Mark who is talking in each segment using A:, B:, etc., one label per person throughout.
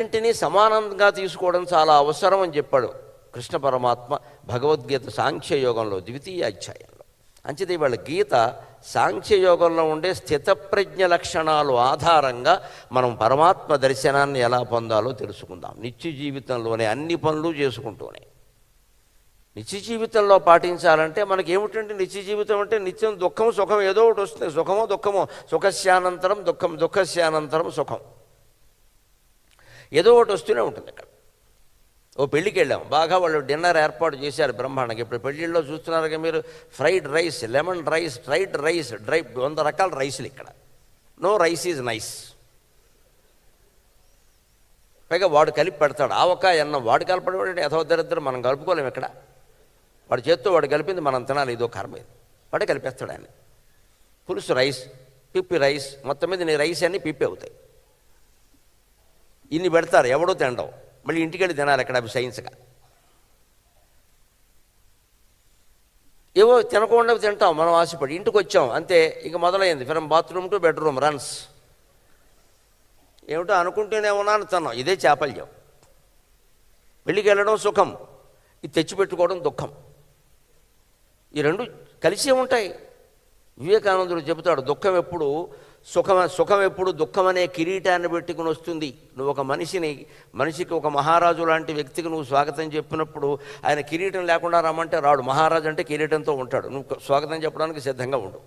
A: రెండింటినీ సమానంగా తీసుకోవడం చాలా అవసరం అని చెప్పాడు కృష్ణ పరమాత్మ భగవద్గీత సాంఖ్యయోగంలో ద్వితీయ అధ్యాయంలో. అంచేది వాళ్ళ గీత సాంఖ్యయోగంలో ఉండే స్థితప్రజ్ఞ లక్షణాలు ఆధారంగా మనం పరమాత్మ దర్శనాన్ని ఎలా పొందాలో తెలుసుకుందాం. నిత్య జీవితంలోనే అన్ని పనులు చేసుకుంటూనే. నిత్య జీవితంలో పాటించాలంటే మనకేమిటంటే నిత్య జీవితం అంటే నిత్యం దుఃఖం సుఖం ఏదో ఒకటి వస్తుంది. సుఖమో దుఃఖమో, సుఖస్యానంతరం దుఃఖం, దుఃఖస్యానంతరం సుఖం, ఏదో ఒకటి వస్తూనే ఉంటుంది. ఇక్కడ ఓ పెళ్ళికి వెళ్ళాం, బాగా వాళ్ళు డిన్నర్ ఏర్పాటు చేశారు బ్రహ్మాండంగా. ఇప్పుడు పెళ్ళిళ్ళలో చూస్తున్నారుగా మీరు, fried rice, lemon rice, fried rice, 100 రకాల రైసులు. ఇక్కడ నో రైస్ ఈజ్ నైస్. పైగా వాడు కలిపి పెడతాడు. ఆవకాయ అన్నం వాడు కలపడం యథోదరిద్దరు, మనం కలుపుకోలేము. ఇక్కడ వాడి చేత్తో వాడు కలిపింది మనం తినాలి, ఇదో కర్మ ఇది. వాడే కలిపేస్తాడు ఆయన. పులుసు రైస్, పిప్పి రైస్, మొత్తం మీద నీ రైస్ అన్నీ పిప్పి అవుతాయి. ఇన్ని పెడతారు, ఎవడో తినడం. మళ్ళీ ఇంటికి వెళ్ళి తినాలి. అక్కడ అవి సైన్స్గా ఏవో తినకుండా తింటాం మనం ఆశపడి. ఇంటికి వచ్చాం అంతే, ఇక మొదలైంది from bathroom to bedroom runs. ఏమిటో అనుకుంటూనే ఉన్నాను తిన్నాం. ఇదే చాపల్యం. పెళ్ళికి వెళ్ళడం సుఖం, ఇది తెచ్చిపెట్టుకోవడం దుఃఖం. ఈ రెండు కలిసే ఉంటాయి. వివేకానందుడు చెబుతాడు, దుఃఖం ఎప్పుడు సుఖం ఎప్పుడు దుఃఖం అనే కిరీటాన్ని పెట్టుకుని వస్తుంది. నువ్వు ఒక మనిషికి ఒక మహారాజు లాంటి వ్యక్తికి నువ్వు స్వాగతం చెప్పినప్పుడు ఆయన కిరీటం లేకుండా రమ్మంటే రాడు. మహారాజు అంటే కిరీటంతో ఉంటాడు. నువ్వు స్వాగతం చెప్పడానికి సిద్ధంగా ఉండు.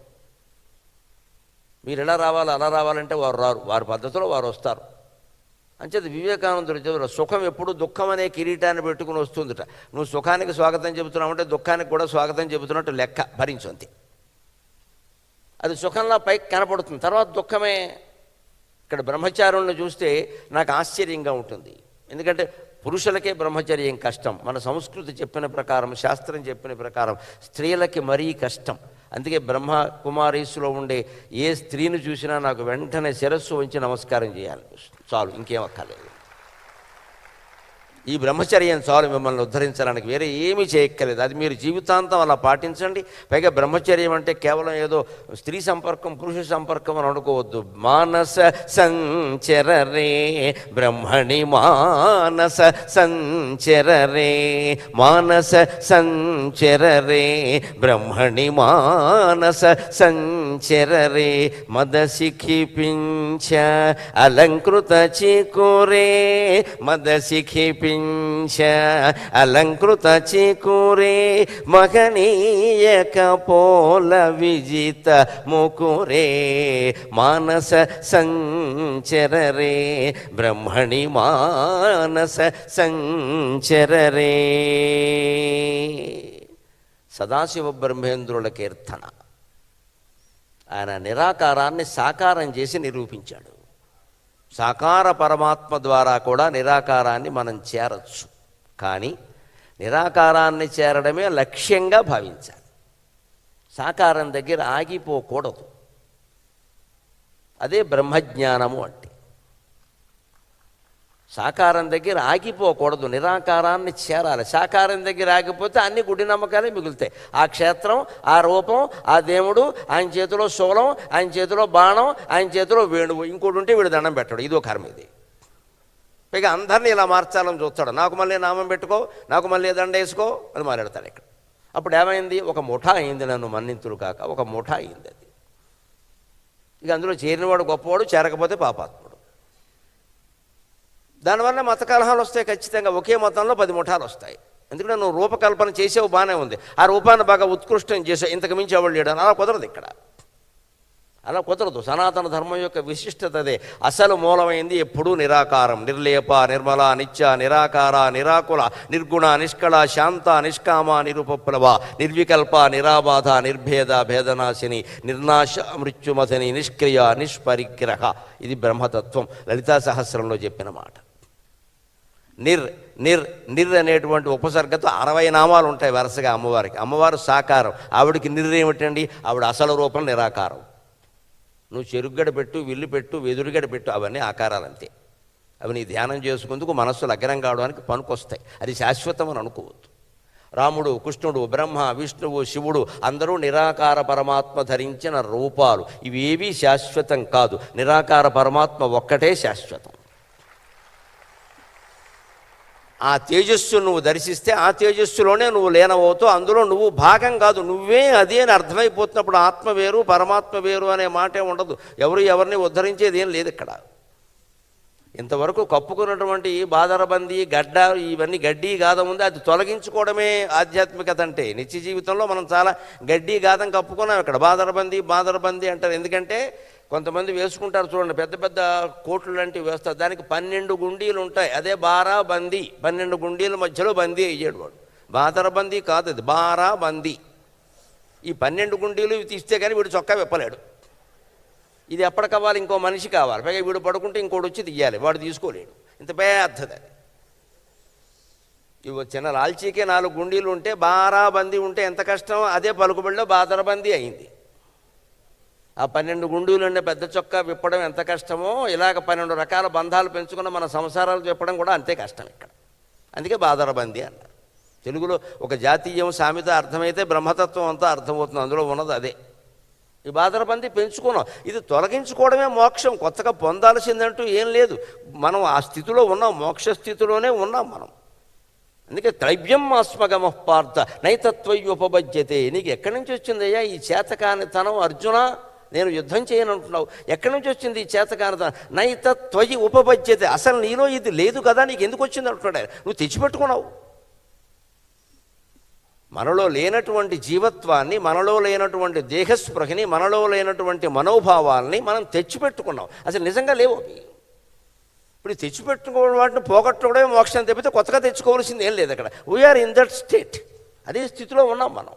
A: మీరు ఎలా రావాలి అలా రావాలంటే వారు రారు, వారి పద్ధతిలో వారు వస్తారు. అంచేది వివేకానందుడు చెబుతారు, సుఖం ఎప్పుడు దుఃఖం అనే కిరీటాన్ని పెట్టుకుని వస్తుందిట. నువ్వు సుఖానికి స్వాగతం చెబుతున్నావంటే దుఃఖానికి కూడా స్వాగతం చెబుతున్నట్టు లెక్క, భరించు అంతే. అది సుఖంలో పైకి కనపడుతుంది, తర్వాత దుఃఖమే. ఇక్కడ బ్రహ్మచారులను చూస్తే నాకు ఆశ్చర్యంగా ఉంటుంది. ఎందుకంటే పురుషులకే బ్రహ్మచర్యం కష్టం. మన సంస్కృతి చెప్పిన ప్రకారం, శాస్త్రం చెప్పిన ప్రకారం స్త్రీలకి మరీ కష్టం. అందుకే బ్రహ్మ కుమారీసులో ఉండే ఏ స్త్రీని చూసినా నాకు వెంటనే శిరస్సు వంచి నమస్కారం చేయాలి, చాలు, ఇంకేం అక్కర్లేదు. ఈ బ్రహ్మచర్యం చాలు మిమ్మల్ని ఉద్ధరించడానికి, వేరే ఏమీ చేయక్కర్లేదు. అది మీరు జీవితాంతం అలా పాటించండి. పైగా బ్రహ్మచర్యం అంటే కేవలం ఏదో స్త్రీ సంపర్కం, పురుష సంపర్కం అని అనుకోవద్దు. మానస సంచరరే బ్రహ్మణి, మానస సంచరరే, మానస సంచరరే బ్రహ్మణి, మానస సంచరరే. మదశిఖిపించ అలంకృత చికురే, మదశిఖిపించ అలంకృత చికురే, మహనీయ కపోల విజిత ముకురే. మానస సంచరరే బ్రహ్మణి, మానస సంచరరే. సదాశివ బ్రహ్మేంద్రుల కీర్తన. ఆయన నిరాకారాన్ని సాకారం చేసి నిరూపించాడు. సాకార పరమాత్మ ద్వారా కూడా నిరాకారాన్ని మనం చేరచ్చు. కానీ నిరాకారాన్ని చేరడమే లక్ష్యంగా భావించాలి. సాకారం దగ్గర ఆగిపోకూడదు. అదే బ్రహ్మజ్ఞానము అంటే. సాకారం దగ్గర ఆగిపోకూడదు, నిరాకారాన్ని చేరాలి. సాకారం దగ్గర ఆగిపోతే అన్ని గుడి నమ్మకాలే మిగులుతాయి. ఆ క్షేత్రం, ఆ రూపం, ఆ దేవుడు, ఆయన చేతిలో శూలం, ఆయన చేతిలో బాణం, ఆయన చేతిలో వేణువు, ఇంకోటి ఉంటే వీడు దండం పెట్టడు. ఇదో కర్మ ఇది. పైగా అందరినీ ఇలా మార్చాలని చూస్తాడు. నాకు మళ్ళీ నామం పెట్టుకో, నాకు మళ్ళీ దండ వేసుకో అని మాట్లాడతాడు ఇక్కడ. అప్పుడు ఏమైంది? ఒక ముఠా అయింది. నన్ను మన్నింతులు కాక ఒక ముఠా అయింది అది. ఇక అందులో చేరినవాడు గొప్పవాడు, చేరకపోతే పాపాత్ముడు. దానివల్ల మత కలహాలు వస్తాయి ఖచ్చితంగా. ఒకే మతంలో 10 ముఠాలు వస్తాయి. ఎందుకంటే నువ్వు రూపకల్పన చేసేవు, బాగానే ఉంది, ఆ రూపాన్ని బాగా ఉత్కృష్టం చేసావు, ఇంతకు మించి ఎవరు లేడు. అలా కుదరదు ఇక్కడ, అలా కుదరదు. సనాతన ధర్మం యొక్క విశిష్టత అదే. అసలు మూలమైంది ఎప్పుడూ నిరాకారం. నిర్లేప, నిర్మల, నిత్య, నిరాకార, నిరాకుల, నిర్గుణ, నిష్కళ, శాంత, నిష్కామ, నిరుపప్లవ, నిర్వికల్ప, నిరాబాధ, నిర్భేద, భేదనాశిని, నిర్నాశ, మృత్యుమథని, నిష్క్రియ, నిష్పరిగ్రహ. ఇది బ్రహ్మతత్వం. లలితా సహస్రంలో చెప్పిన మాట. నిర్ అనేటువంటి ఉపసర్గతో 60 నామాలు ఉంటాయి వరుసగా అమ్మవారికి. అమ్మవారు సాకారం, ఆవిడికి ఏమిటండి? ఆవిడ అసలు రూపం నిరాకారం. నువ్వు చెరుగ్గడ పెట్టు, విల్లు పెట్టు, వెదురుగడ పెట్టు, అవన్నీ ఆకారాలంతే. అవి నీ ధ్యానం చేసుకుందుకు మనస్సు లగ్నం కావడానికి పనికొస్తాయి. అది శాశ్వతం అని అనుకోవద్దు. రాముడు, కృష్ణుడు, బ్రహ్మ, విష్ణువు, శివుడు అందరూ నిరాకార పరమాత్మ ధరించిన రూపాలు. ఇవేవీ శాశ్వతం కాదు. నిరాకార పరమాత్మ ఒక్కటే శాశ్వతం. ఆ తేజస్సు నువ్వు దర్శిస్తే ఆ తేజస్సులోనే నువ్వు లీనమవుతావు, అందులో నువ్వు భాగం కాదు, నువ్వే అది అని అర్థమైపోతున్నప్పుడు ఆత్మ వేరు పరమాత్మ వేరు అనే మాటే ఉండదు. ఎవరిని ఉద్ధరించేది ఏం లేదు ఇక్కడ. ఇంతవరకు కప్పుకున్నటువంటి బాదరబందీ గడ్డ ఇవన్నీ గడ్డి గాదం ఉంది, అది తొలగించుకోవడమే ఆధ్యాత్మికత అంటే. నిత్య జీవితంలో మనం చాలా గడ్డి గాదం కప్పుకున్నాం. ఇక్కడ బాదరబందీ అంటారు. ఎందుకంటే కొంతమంది వేసుకుంటారు చూడండి, పెద్ద పెద్ద కోట్లు లాంటివి వేస్తారు, దానికి 12 గుండీలు ఉంటాయి, అదే బారాబందీ. 12 గుండీల మధ్యలో బందీ అయ్యాడు వాడు. బాదరబందీ కాదు, అది బారాబందీ. ఈ 12 గుండీలు ఇవి తీస్తే కానీ వీడు చొక్కా విప్పలేడు. ఇది ఎప్పటికవ్వాలి, ఇంకో మనిషి కావాలి, పైగా వీడు పడుకుంటే ఇంకోటి వచ్చి తీయాలి, వాడు తీసుకోలేడు. ఇంత పెద్దది. ఇవి చిన్న లాల్చీకే 4 గుండీలు ఉంటే బారాబందీ ఉంటే ఎంత కష్టం, అదే పలుకుబడిలో బాదరబందీ అయింది. ఆ 12 గుండీలు ఉండే పెద్ద చొక్కా విప్పడం ఎంత కష్టమో, ఇలాగ 12 రకాల బంధాలు పెంచుకున్న మన సంసారాలు విప్పడం కూడా అంతే కష్టం ఇక్కడ. అందుకే బాదరబందీ అన్నారు. తెలుగులో ఒక జాతీయం సామెత అర్థమైతే బ్రహ్మతత్వం అంతా అర్థమవుతుంది, అందులో ఉన్నది అదే. ఈ బాదరబందీ పెంచుకున్నాం, ఇది తొలగించుకోవడమే మోక్షం, కొత్తగా పొందాల్సిందంటూ ఏం లేదు. మనం ఆ స్థితిలో ఉన్నాం, మోక్ష స్థితిలోనే ఉన్నాం మనం. అందుకే త్రైవ్యం ఆస్మగమ పార్థ నైతత్వయుపబజ్యతే. నీకు ఎక్కడి నుంచి వచ్చిందయ్యా ఈ చేతకానితనం అర్జున, నేను యుద్ధం చేయనంటున్నావు, ఎక్కడి నుంచి వచ్చింది ఈ చేతకానితనం? నైతత్వయి ఉపబజ్యతే, అసలు నీలో ఇది లేదు కదా, నీకు ఎందుకు వచ్చింది అంటున్నాడు. నువ్వు తెచ్చిపెట్టుకున్నావు. మనలో లేనటువంటి జీవత్వాన్ని, మనలో లేనటువంటి దేహస్పృహని, మనలో లేనటువంటి మనోభావాల్ని మనం తెచ్చిపెట్టుకున్నాం. అసలు నిజంగా లేవు అవి. ఇప్పుడు తెచ్చిపెట్టుకోవడం వాటిని పోగొట్టుకోవడమే మోక్షం తప్పితే కొత్తగా తెచ్చుకోవాల్సింది ఏం లేదు అక్కడ. వీఆర్ ఇన్ దట్ స్టేట్, అదే స్థితిలో ఉన్నాం మనం.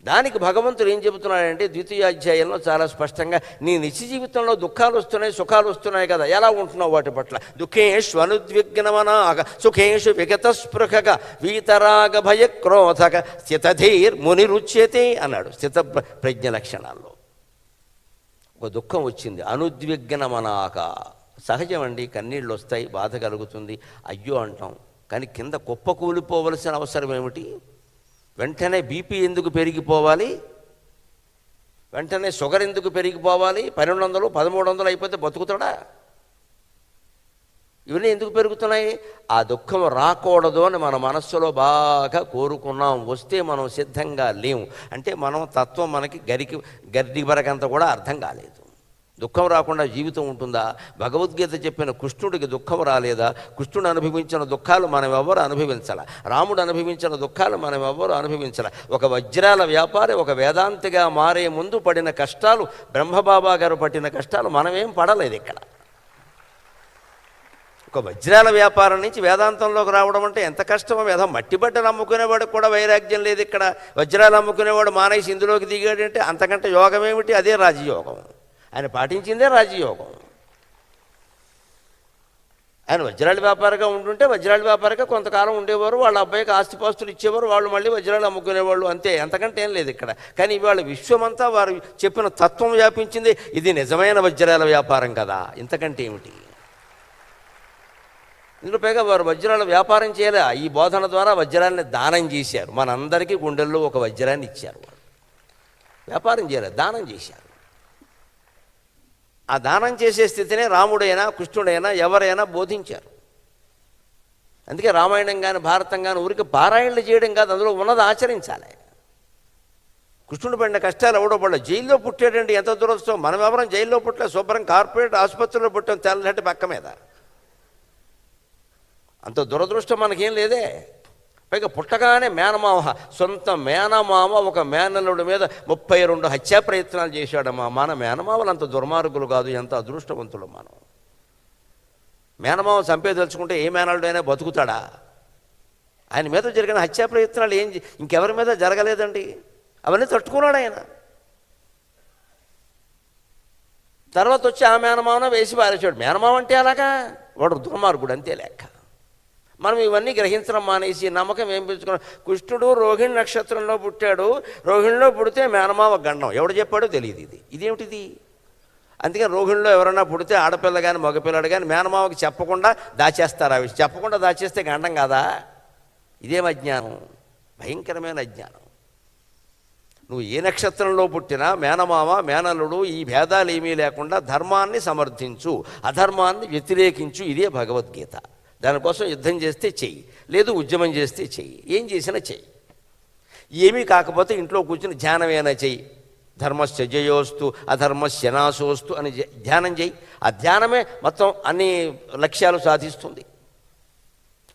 A: దానికి భగవంతుడు ఏం చెబుతున్నాడంటే 2వ అధ్యాయంలో చాలా స్పష్టంగా, నీ నిత్య జీవితంలో దుఃఖాలు వస్తున్నాయి, సుఖాలు వస్తున్నాయి కదా, ఎలా ఉంటున్నావు వాటి పట్ల? దుఃఖేషు అనుద్విగ్నమనాగ సుఖేషు విగతస్పృహక వీతరాగ భయక్రోధక స్థితధీర్ మునిరుచ్యతే అన్నాడు. స్థిత ప్రజ్ఞ లక్షణాల్లో ఒక దుఃఖం వచ్చింది, అనుద్విగ్నమనాక. సహజమండి, కన్నీళ్ళు వస్తాయి, బాధ కలుగుతుంది, అయ్యో అంటాం. కానీ కింద కుప్ప కూలిపోవలసిన అవసరం ఏమిటి? వెంటనే బీపీ ఎందుకు పెరిగిపోవాలి? వెంటనే షుగర్ ఎందుకు పెరిగిపోవాలి? 1200 1300 అయిపోతే బతుకుతాడా? ఇవన్నీ ఎందుకు పెరుగుతున్నాయి? ఆ దుఃఖం రాకూడదు అని మన మనస్సులో బాగా కోరుకున్నాం, వస్తే మనం సిద్ధంగా లేము. అంటే మనం తత్వం మనకి గడ్డి బరకంత కూడా అర్థం కాలేదు. దుఃఖం రాకుండా జీవితం ఉంటుందా? భగవద్గీత చెప్పిన కృష్ణుడికి దుఃఖం రాలేదా? కృష్ణుడు అనుభవించిన దుఃఖాలు మనం ఎవ్వరు అనుభవించాల, రాముడు అనుభవించిన దుఃఖాలు మనం ఎవ్వరు అనుభవించాల. ఒక వజ్రాల వ్యాపారి ఒక వేదాంతిగా మారే ముందు పడిన కష్టాలు, బ్రహ్మబాబా గారు పట్టిన కష్టాలు మనమేం పడలేదు ఇక్కడ. ఒక వజ్రాల వ్యాపారం నుంచి వేదాంతంలోకి రావడం అంటే ఎంత కష్టమో. వేదం మట్టిబట్టలు అమ్ముకునేవాడికి కూడా వైరాగ్యం లేదు ఇక్కడ. వజ్రాలు అమ్ముకునేవాడు మానేసి ఇందులోకి దిగాడంటే అంతకంటే యోగం ఏమిటి? అదే రాజయోగం. ఆయన పాటించిందే రాజయోగం. ఆయన వజ్రాల వ్యాపారిగా ఉంటుంటే వజ్రాల వ్యాపారిగా కొంతకాలం ఉండేవారు, వాళ్ళ అబ్బాయికి ఆస్తిపాస్తులు ఇచ్చేవారు, వాళ్ళు మళ్ళీ వజ్రాలు అమ్ముకునేవాళ్ళు, అంతే, అంతకంటే ఏం లేదు ఇక్కడ. కానీ ఇవాళ విశ్వమంతా వారు చెప్పిన తత్వం వ్యాపించింది. ఇది నిజమైన వజ్రాల వ్యాపారం కదా, ఇంతకంటే ఏమిటి? ఇందులో పైగా వారు వజ్రాల వ్యాపారం చేయలే, ఈ బోధన ద్వారా వజ్రాన్ని దానం చేశారు. మనందరికీ గుండెల్లో ఒక వజ్రాన్ని ఇచ్చారు. వారు వ్యాపారం చేయలేదు, దానం చేశారు. ఆ దానం చేసే స్థితినే రాముడైనా కృష్ణుడైనా ఎవరైనా బోధించారు. అందుకే రామాయణం కానీ భారతం కానీ ఊరికి పారాయణలు చేయడం కాదు, అందులో ఉన్నది ఆచరించాలి. కృష్ణుడు పడిన కష్టాలు ఎవడో పడలే. జైల్లో పుట్టాడండి, ఎంత దురదృష్టం. మనం ఎవరం జైల్లో పుట్టలే, శుభ్రం కార్పొరేట్ ఆసుపత్రిలో పుట్టాం, తెల్లటి పక్క మీద. అంత దురదృష్టం మనకేం లేదే. పైగా పుట్టగానే మేనమామ, సొంత మేనమామ ఒక మేనల్లుడి మీద 32 హత్యా ప్రయత్నాలు చేశాడమ్మా. మన మేనమామలు అంత దుర్మార్గులు కాదు, ఎంత అదృష్టవంతులు మనం. మేనమామ చంపేదలుచుకుంటే ఏ మేనల్లుడైనా బతుకుతాడా? ఆయన మీద జరిగిన హత్యా ప్రయత్నాలు ఇంకెవరి మీద జరగలేదండి. అవన్నీ తట్టుకున్నాడు ఆయన. తర్వాత వచ్చి ఆ మేనమామను వేసి పారేశాడు. మేనమామ అంటే అలాగా, వాడు దుర్మార్గుడు అంతే లెక్క. మనం ఇవన్నీ గ్రహించడం మానేసి నమ్మకం ఏం పెంచుకున్నాం? కృష్ణుడు రోహిణి నక్షత్రంలో పుట్టాడు, రోహిణిలో పుడితే మేనమావ గండం. ఎవడు చెప్పాడో తెలియదు. ఇదేమిటిది? అందుకని రోహిణిలో ఎవరైనా పుడితే ఆడపిల్ల కానీ మగపిల్లడు కానీ మేనమావకి చెప్పకుండా దాచేస్తారు. ఆ విషయం చెప్పకుండా దాచేస్తే గండం కాదా? ఇదేం అజ్ఞానం, భయంకరమైన అజ్ఞానం. నువ్వు ఏ నక్షత్రంలో పుట్టినా మేనమామ మేనల్లుడు ఈ భేదాలు ఏమీ లేకుండా ధర్మాన్ని సమర్థించు, అధర్మాన్ని వ్యతిరేకించు. ఇదే భగవద్గీత. దానికోసం యుద్ధం చేస్తే చెయ్యి, లేదు ఉద్యమం చేస్తే చెయ్యి, ఏం చేసినా చెయ్యి. ఏమీ కాకపోతే ఇంట్లో కూర్చుని ధ్యానమేనా చెయ్యి. ధర్మస్య జయోస్తు అధర్మస్య నాశోస్తు అని ధ్యానం చేయి. ఆ ధ్యానమే మొత్తం అన్ని లక్ష్యాలు సాధిస్తుంది.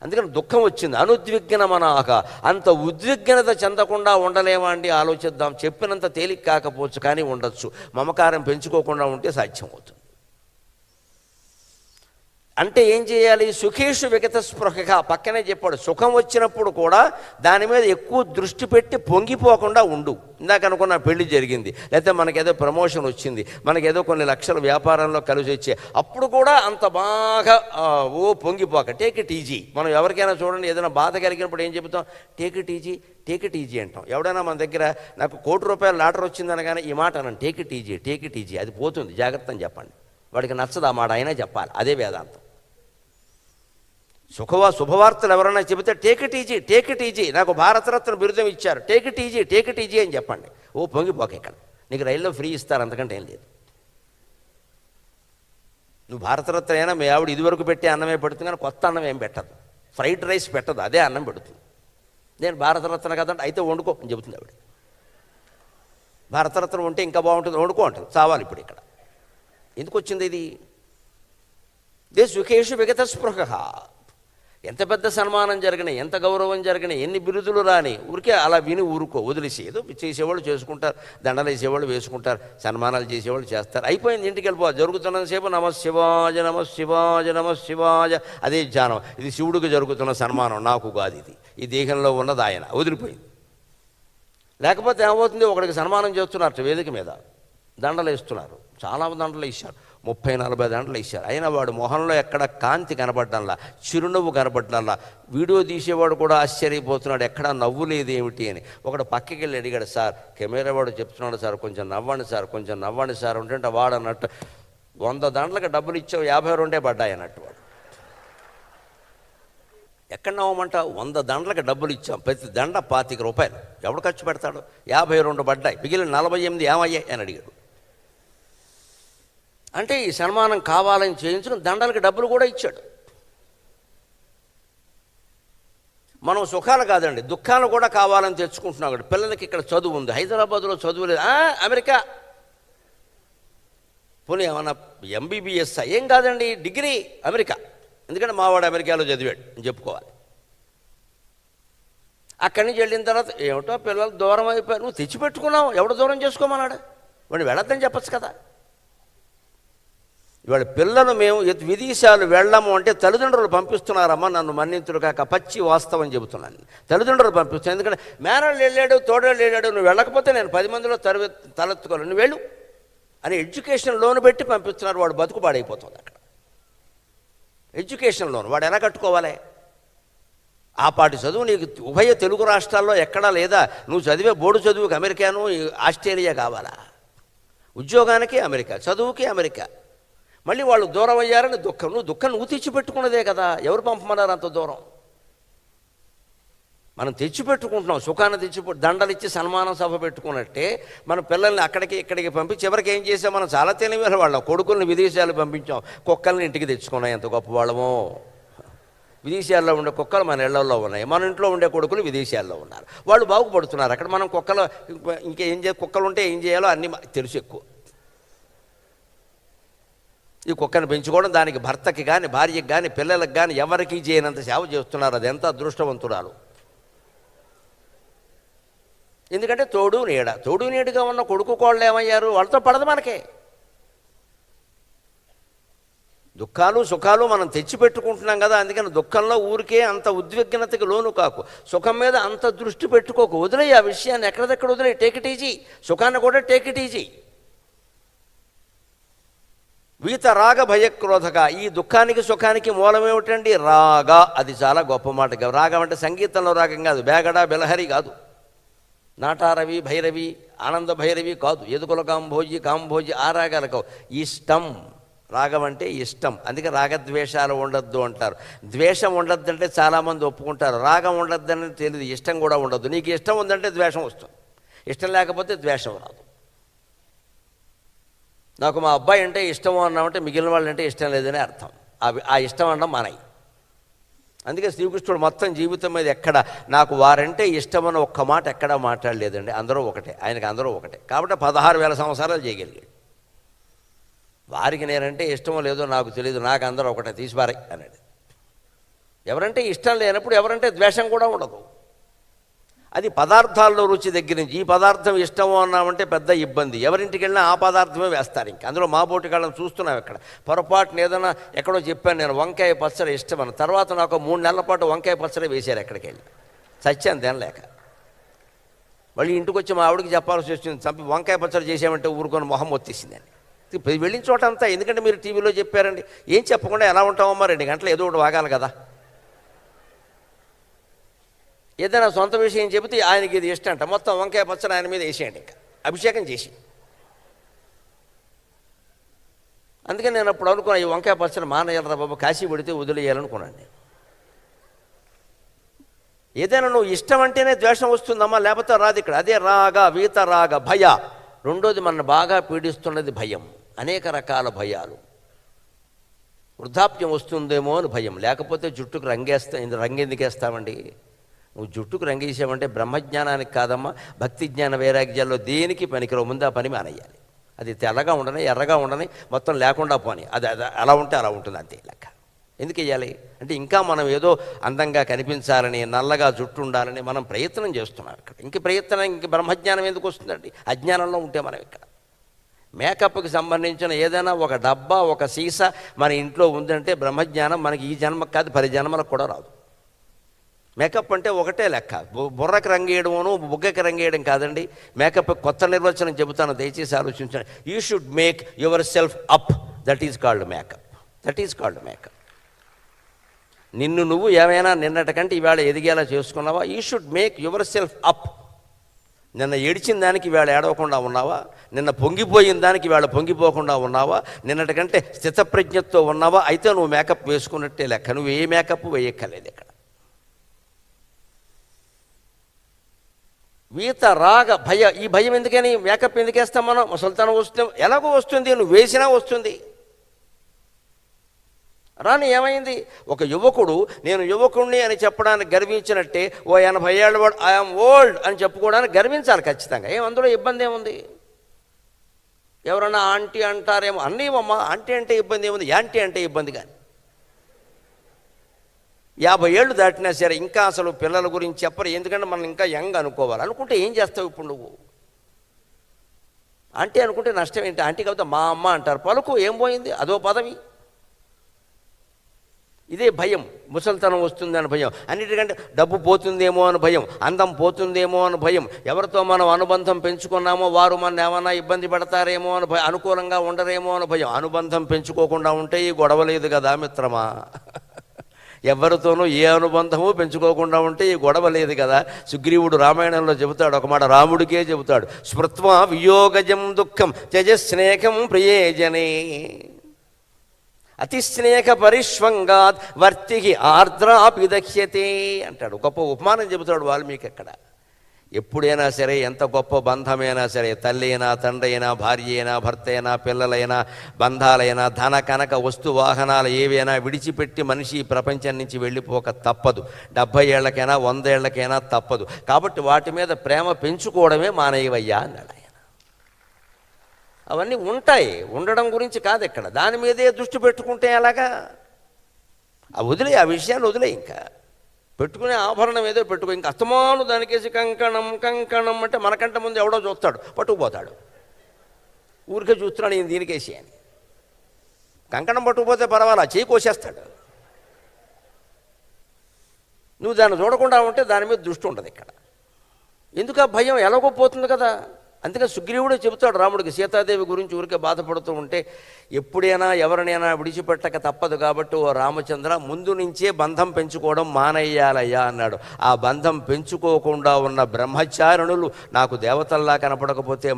A: అందుకని దుఃఖం వచ్చింది. అనుద్విగ్నమనాక, అంత ఉద్విగ్నత చెందకుండా ఉండలేమా అండి? ఆలోచిద్దాం. చెప్పినంత తేలిక కాకపోవచ్చు, కానీ ఉండొచ్చు. మమకారం పెంచుకోకుండా ఉంటే సాధ్యం అవుతుంది. అంటే ఏం చేయాలి? సుఖేషు విగత స్పృహగా, పక్కనే చెప్పాడు. సుఖం వచ్చినప్పుడు కూడా దాని మీద ఎక్కువ దృష్టి పెట్టి పొంగిపోకుండా ఉండు. ఇందాక అనుకున్న పెళ్లి జరిగింది, లేకపోతే మనకేదో ప్రమోషన్ వచ్చింది, మనకేదో కొన్ని లక్షల వ్యాపారంలో కలిసి వచ్చే, అప్పుడు కూడా అంత బాగా పొంగిపోక. Take it easy. మనం ఎవరికైనా చూడండి, ఏదైనా బాధ కలిగినప్పుడు ఏం చెబుతాం? Take it easy, take it easy అంటాం. ఎవడైనా మన దగ్గర నాకు ₹1,00,00,000 లాటరీ వచ్చిందనగానే ఈ మాట అన్నాను, take it easy, take it easy. అది పోతుంది, జాగ్రత్త అని చెప్పండి. వాడికి నచ్చదు ఆ మాట, అయినా చెప్పాలి. అదే వేదాంతం. శుభవార్తలు ఎవరైనా చెబితే take it easy, take it easy. నాకు భారతరత్న బిరుదం ఇచ్చారు, take it easy, take it easy అని చెప్పండి. పొంగిపోక. ఇక్కడ నీకు రైల్లో ఫ్రీ ఇస్తారు, అంతకంటే ఏం లేదు. నువ్వు భారతరత్న అయినా మీ ఆవిడ ఇదివరకు పెట్టే అన్నమే పెడుతుంది, కానీ కొత్త అన్నం ఏం పెట్టదు. ఫ్రైడ్ రైస్ పెట్టదు, అదే అన్నం పెడుతుంది. నేను భారతరత్న కదంటే అయితే వండుకో అని చెబుతుంది ఆవిడ. భారతరత్న ఉంటే ఇంకా బాగుంటుంది, వండుకో అంటుంది. చావాలి ఇప్పుడు ఇక్కడ. ఎందుకు వచ్చింది ఇది? దే సుఖేషు విగత స్పృహ. ఎంత పెద్ద సన్మానం జరిగినా, ఎంత గౌరవం జరిగినా, ఎన్ని బిరుదులు రాని, ఊరికే అలా విని ఊరుకో, వదిలేసి. ఏదో చేసేవాళ్ళు చేసుకుంటారు, దండలు వేసేవాళ్ళు వేసుకుంటారు, సన్మానాలు చేసేవాళ్ళు చేస్తారు, అయిపోయింది. ఇంటికి వెళ్ళిపో. జరుగుతున్నంతసేపు నమశివాయ నమశివాయ నమశివాయ, అదే ధ్యానం. ఇది శివుడికి జరుగుతున్న సన్మానం, నాకు కాదు. ఇది ఈ దేహంలో ఉన్నది ఆయన. వదిలిపోయింది. లేకపోతే ఏమవుతుంది? ఒకడికి సన్మానం చేస్తున్నారు వేదిక మీద, దండలు వేస్తున్నారు, చాలా దండలు ఇచ్చారు, 30-40 దండలు ఇచ్చారు. అయినా వాడు మొహంలో ఎక్కడ కాంతి కనబడ్డంలా, చిరునవ్వు కనబడ్డంలా. వీడియో తీసేవాడు కూడా ఆశ్చర్యపోతున్నాడు, ఎక్కడా నవ్వు లేదు ఏమిటి అని. ఒకడు పక్కకి వెళ్ళి అడిగాడు, సార్ కెమెరా వాడు చెప్తున్నాడు సార్, కొంచెం నవ్వండి సార్, కొంచెం నవ్వండి సార్ అంటే వాడు అన్నట్టు 100 దండలకు డబ్బులు ఇచ్చావు, 52 పడ్డాయి అన్నట్టు. వాడు ఎక్కడ నవ్వమంట? 100 దండలకు డబ్బులు ఇచ్చాం, ప్రతి దండ ₹25. ఎవడు ఖర్చు పెడతాడు? 52 పడ్డాయి, మిగిలిన 48 ఏమయ్యాయి అని అడిగాడు. అంటే ఈ సన్మానం కావాలని చేయించిన దండలకి డబ్బులు కూడా ఇచ్చాడు. మనం సుఖాలు కాదండి, దుఃఖాలు కూడా కావాలని తెచ్చుకుంటున్నాం. పిల్లలకి ఇక్కడ చదువు ఉంది, హైదరాబాద్లో చదువు లేదు, అమెరికా. పోనీ ఏమన్నా MBBS ఏం కాదండి, డిగ్రీ అమెరికా. ఎందుకంటే మావాడు అమెరికాలో చదివాడు అని చెప్పుకోవాలి. అక్కడి నుంచి వెళ్ళిన తర్వాత ఏమిటో పిల్లలు దూరం అయిపోయారు. నువ్వు తెచ్చిపెట్టుకున్నావు, ఎవడు దూరం చేసుకోమన్నాడు? వాడిని వెళ్ళొద్దని చెప్పచ్చు కదా. ఇవాళ పిల్లలు మేము విదేశాలు వెళ్ళము అంటే తల్లిదండ్రులు పంపిస్తున్నారమ్మా, నన్ను మన్నింతులు కాక పచ్చి వాస్తవం చెబుతున్నాను. తల్లిదండ్రులు పంపిస్తున్నాను. ఎందుకంటే మేనళ్ళు వెళ్ళాడు, తోడేళ్ళు వెళ్ళాడు, నువ్వు వెళ్ళకపోతే నేను 10 మందిలో తలెత్తుకోవాలి, నువ్వు వెళ్ళు అని ఎడ్యుకేషన్ లోన్ పెట్టి పంపిస్తున్నారు. వాడు బతుకు పాడైపోతుంది అక్కడ. ఎడ్యుకేషన్ లోన్ వాడు ఎలా కట్టుకోవాలి? ఆ పాటి చదువు నీకు ఉభయ తెలుగు రాష్ట్రాల్లో ఎక్కడా లేదా? నువ్వు చదివే బోర్డు చదువుకి అమెరికాను ఆస్ట్రేలియా కావాలా? ఉద్యోగానికి అమెరికా, చదువుకి అమెరికా. మళ్ళీ వాళ్ళు దూరం అయ్యారని దుఃఖం. నువ్వు తెచ్చిపెట్టుకున్నదే కదా. ఎవరు పంపమన్నారు అంత దూరం? మనం తెచ్చిపెట్టుకుంటున్నాం. సుఖాన్ని దండలు ఇచ్చి సన్మానం సభ పెట్టుకున్నట్టే మన పిల్లల్ని అక్కడికి ఇక్కడికి పంపించి చివరికి ఏం చేసాం? మనం చాలా తెలివైన వాళ్ళం. కొడుకుల్ని విదేశాలు పంపించాం, కుక్కల్ని ఇంటికి తెచ్చుకున్నాం. ఎంత గొప్ప వాళ్ళమో! విదేశాల్లో ఉండే కుక్కలు మన ఇళ్లలో ఉన్నాయి, మన ఇంట్లో ఉండే కొడుకులు విదేశాల్లో ఉన్నారు. వాళ్ళు బాగుపడుతున్నారు అక్కడ. మనం కుక్కలు కుక్కలు ఉంటే ఏం చేయాలో అన్నీ తెలుసు ఎక్కువ. ఈ కుక్కను పెంచుకోవడం, దానికి భర్తకి కానీ భార్యకి కానీ పిల్లలకు కానీ ఎవరికి చేయనంత సేవ చేస్తున్నారు. అది ఎంత అదృష్టవంతురాలు. ఎందుకంటే తోడు నీడగా ఉన్న కొడుకు కోళ్ళు ఏమయ్యారు? వాళ్ళతో పడదు మనకే. దుఃఖాలు సుఖాలు మనం తెచ్చిపెట్టుకుంటున్నాం కదా. అందుకని దుఃఖంలో ఊరికే అంత ఉద్విగ్నతకి లోను కాకు, సుఖం మీద అంత దృష్టి పెట్టుకోకు. వదిలేయి ఆ విషయాన్ని, ఎక్కడిదెక్కడ వదిలేయి. Take it easy. సుఖాన్ని కూడా టేక్ ఇట్ ఈజీ. వీత రాగ భయక్రోధక. ఈ దుఃఖానికి సుఖానికి మూలం ఏమిటండి? రాగ. అది చాలా గొప్ప మాట. రాగం అంటే సంగీతంలో రాగం కాదు, బేగడ బెలహరి కాదు, నాటారవి భైరవి ఆనంద భైరవి కాదు, ఎదుకుల కాంభోజి ఆ రాగాలు కావు. ఇష్టం. రాగం అంటే ఇష్టం. అందుకే రాగద్వేషాలు ఉండొద్దు అంటారు. ద్వేషం ఉండొద్దంటే చాలామంది ఒప్పుకుంటారు. రాగం ఉండొద్దని తెలియదు, ఇష్టం కూడా ఉండొద్దు. నీకు ఇష్టం ఉందంటే ద్వేషం వస్తుంది, ఇష్టం లేకపోతే ద్వేషం రాదు. నాకు మా అబ్బాయి అంటే ఇష్టం అన్నామంటే మిగిలిన వాళ్ళంటే ఇష్టం లేదని అర్థం. ఆ ఇష్టం అనడం మానయి. అందుకే శ్రీకృష్ణుడు మొత్తం జీవితం మీద ఎక్కడ నాకు వారంటే ఇష్టమని ఒక్క మాట ఎక్కడా మాట్లాడలేదండి. అందరూ ఒకటే, ఆయనకి అందరూ ఒకటే. కాబట్టి 16,000 సంవత్సరాలు చేయగలిగాడు. వారికి నేనంటే ఇష్టమో లేదో నాకు తెలియదు, నాకు అందరూ ఒకటే, తీసిపారాయి అన్నాడు. ఎవరంటే ఇష్టం లేనప్పుడు ఎవరంటే ద్వేషం కూడా ఉండదు. అది పదార్థాల్లో రుచి దగ్గర నుంచి ఈ పదార్థం ఇష్టమో అన్నామంటే పెద్ద ఇబ్బంది. ఎవరింటికి వెళ్ళినా ఆ పదార్థమే వేస్తారు. ఇంక అందులో మా బోటికాళ్ళని చూస్తున్నాం. ఇక్కడ పొరపాటున ఏదైనా ఎక్కడో చెప్పాను నేను వంకాయ పచ్చడి ఇష్టమని, తర్వాత నాకు 3 నెలల పాటు వంకాయ పచ్చడి వేశారు. ఎక్కడికి వెళ్ళి సత్యాన్ని తినలేక మళ్ళీ ఇంటికి వచ్చి మా ఆవిడకి చెప్పాల్సి వచ్చింది, చంపి వంకాయ పచ్చడి చేసామంటే ఊరుకొని మొహం వచ్చేసిందని. వెళ్ళిన చోట అంతా ఎందుకంటే మీరు టీవీలో చెప్పారండి, ఏం చెప్పకుండా ఎలా ఉంటామమ్మా, 2 గంటలు ఏదో ఒకటి వాగాలి కదా. ఏదైనా సొంత విషయం చెబితే ఆయనకి ఇది ఇష్టం అంట, మొత్తం వంకాయ పచ్చడి ఆయన మీద వేసేయండి, ఇంకా అభిషేకం చేసి. అందుకని నేను అప్పుడు అనుకున్నాను, ఈ వంకాయ పచ్చడి మానేయాలరా బాబు, కాశీ పడితే వదిలేయాలనుకున్నాను నేను. ఏదైనా నువ్వు ఇష్టం అంటేనే ద్వేషం వస్తుందమ్మా, లేకపోతే రాదు. ఇక్కడ అదే రాగ, వీత రాగ, భయ. రెండోది మన బాగా పీడిస్తున్నది భయం, అనేక రకాల భయాలు. వృద్ధాప్యం వస్తుందేమో అని భయం, లేకపోతే జుట్టుకు రంగెందుకేస్తామండి. నువ్వు జుట్టుకు రంగేసావంటే బ్రహ్మజ్ఞానానికి కాదమ్మా, భక్తి జ్ఞాన వైరాగ్యాల్లో దేనికి పనికిరావు. ముందు ఆ పని మానేయాలి. అది తెల్లగా ఉండని, ఎర్రగా ఉండని, మొత్తం లేకుండా పోని, అది అలా ఉంటే అలా ఉంటుంది, అంతే లెక్క. ఎందుకు వేయాలి అంటే ఇంకా మనం ఏదో అందంగా కనిపించాలని, నల్లగా జుట్టు ఉండాలని మనం ప్రయత్నం చేస్తున్నాం ఇక్కడ. ఇంక ప్రయత్నం, ఇంక బ్రహ్మజ్ఞానం ఎందుకు వస్తుందండి అజ్ఞానంలో ఉంటే మనం. ఇక్కడ మేకప్కి సంబంధించిన ఏదైనా ఒక డబ్బా, ఒక సీసా మన ఇంట్లో ఉందంటే బ్రహ్మజ్ఞానం మనకి ఈ జన్మకు కాదు 10 జన్మలకు కూడా రాదు. మేకప్ అంటే ఒకటే లెక్క, బుర్రకు రంగేయడమును బుగ్గకి రంగేయడం కాదండి. మేకప్ కొత్త నిర్వచనం చెబుతాను, దయచేసి ఆలోచించండి. You should make your self up, that is called makeup. That is called makeup. నిన్ను నువ్వు ఏమైనా నిన్నటికంటే ఇవాళ ఎదిగేలా చేసుకున్నావా? You should make your self up. నిన్న ఏడిచిన దానికి ఇవాళ ఏడవకుండా ఉన్నావా? నిన్న పొంగిపోయిన దానికి ఇవాళ పొంగిపోకుండా ఉన్నావా? నిన్నటికంటే స్థితప్రజ్ఞతో ఉన్నావా? అయితే నువ్వు మేకప్ వేసుకున్నట్టే లెక్క. నువ్వు ఏ మేకప్ వేయక్కర్లేదు ఇక్కడ. వీత రాగ భయ, ఈ భయం ఎందుకని? మేకప్ ఎందుకు వేస్తాం మనం? ముసల్తనం వస్తుంది, ఎలాగో వస్తుంది, నువ్వు వేసినా వస్తుంది. రాని ఏమైంది? ఒక యువకుడు నేను యువకుడిని అని చెప్పడానికి గర్వించినట్టే ఓ 80 ఏళ్ళ వాడు ఐఎమ్ ఓల్డ్ అని చెప్పుకోవడానికి గర్వించాలి ఖచ్చితంగా. అందులో ఇబ్బంది ఏముంది? ఎవరన్నా ఆంటీ అంటారేమో, అన్నీవమ్మా ఆంటీ అంటే ఇబ్బంది ఏముంది? యాంటీ అంటే ఇబ్బంది. కానీ 50 ఏళ్ళు దాటినా సరే ఇంకా అసలు పిల్లల గురించి చెప్పరు. ఎందుకంటే మనం ఇంకా యంగ్ అనుకోవాలి. అనుకుంటే ఏం చేస్తావు ఇప్పుడు నువ్వు? ఆంటీ అనుకుంటే నష్టం ఏంటి? ఆంటీ కాకపోతే మా అమ్మ అంటారు, పలుకు, ఏం పోయింది? అదో పదవి. ఇదే భయం, ముసలితనం వస్తుందని భయం. అన్నిటికంటే డబ్బు పోతుందేమో అని భయం, అందం పోతుందేమో అని భయం, ఎవరితో మనం అనుబంధం పెంచుకున్నామో వారు మన ఏమన్నా ఇబ్బంది పడతారేమో అని భయం, అనుకూలంగా ఉండరేమో అని భయం. అనుబంధం పెంచుకోకుండా ఉంటే ఈ గొడవ లేదు కదా మిత్రమా. ఎవరితోనూ ఏ అనుబంధము పెంచుకోకుండా ఉంటే ఈ గొడవ లేదు కదా. సుగ్రీవుడు రామాయణంలో చెబుతాడు ఒక మాట, రాముడికే చెబుతాడు, స్మృత్వా వియోగజం దుఃఖం త్యజస్నేహం ప్రియేజనే అతిస్నేహ పరిష్వంగాత్ వర్తికి ఆర్ద్రాపి దక్ష్యతే అంటాడు. గొప్ప ఉపమానం చెబుతాడు వాల్మీకి అక్కడ. ఎప్పుడైనా సరే, ఎంత గొప్ప బంధమైనా సరే, తల్లి అయినా, తండ్రి అయినా, భార్య అయినా, భర్త అయినా, పిల్లలైనా, బంధాలైనా, ధన కనక వస్తు వాహనాలు ఏవైనా విడిచిపెట్టి మనిషి ప్రపంచం నుంచి వెళ్ళిపోక తప్పదు. 70 ఏళ్లకైనా 100 ఏళ్లకైనా తప్పదు. కాబట్టి వాటి మీద ప్రేమ పెంచుకోవడమే మానేయవయ్యా అన్నాడు ఆయన. అవన్నీ ఉంటాయి, ఉండడం గురించి కాదు ఇక్కడ. దాని మీదే దృష్టి పెట్టుకుంటే ఎలాగా? వదిలే, ఆ విషయాన్ని వదిలే. ఇంకా పెట్టుకునే ఆభరణం ఏదో పెట్టుకో. ఇంకా అస్తమాను దానికేసి కంకణం కంకణం అంటే మనకంటే ముందు ఎవడో చూస్తాడు, పట్టుకుపోతాడు. ఊరికే చూస్తున్నాడు ఈయన దీనికేసి అని. కంకణం పట్టుకుపోతే పర్వాలా, చేయి కోసేస్తాడు. నువ్వు దాన్ని చూడకుండా ఉంటే దాని మీద దృష్టి ఉండదు ఇక్కడ. ఎందుకు? ఆ భయం ఎలాగో పోతుంది కదా. అందుకే సుగ్రీవుడే చెబుతాడు రాముడికి, సీతాదేవి గురించి ఊరికే బాధపడుతూ ఉంటే ఎప్పుడైనా ఎవరినైనా విడిచిపెట్టక తప్పదు. కాబట్టి ఓ రామచంద్ర, ముందు నుంచే బంధం పెంచుకోవడం మానేయాలయ్యా అన్నాడు. ఆ బంధం పెంచుకోకుండా ఉన్న బ్రహ్మచారిణులు నాకు దేవతల్లా కనపడకపోతే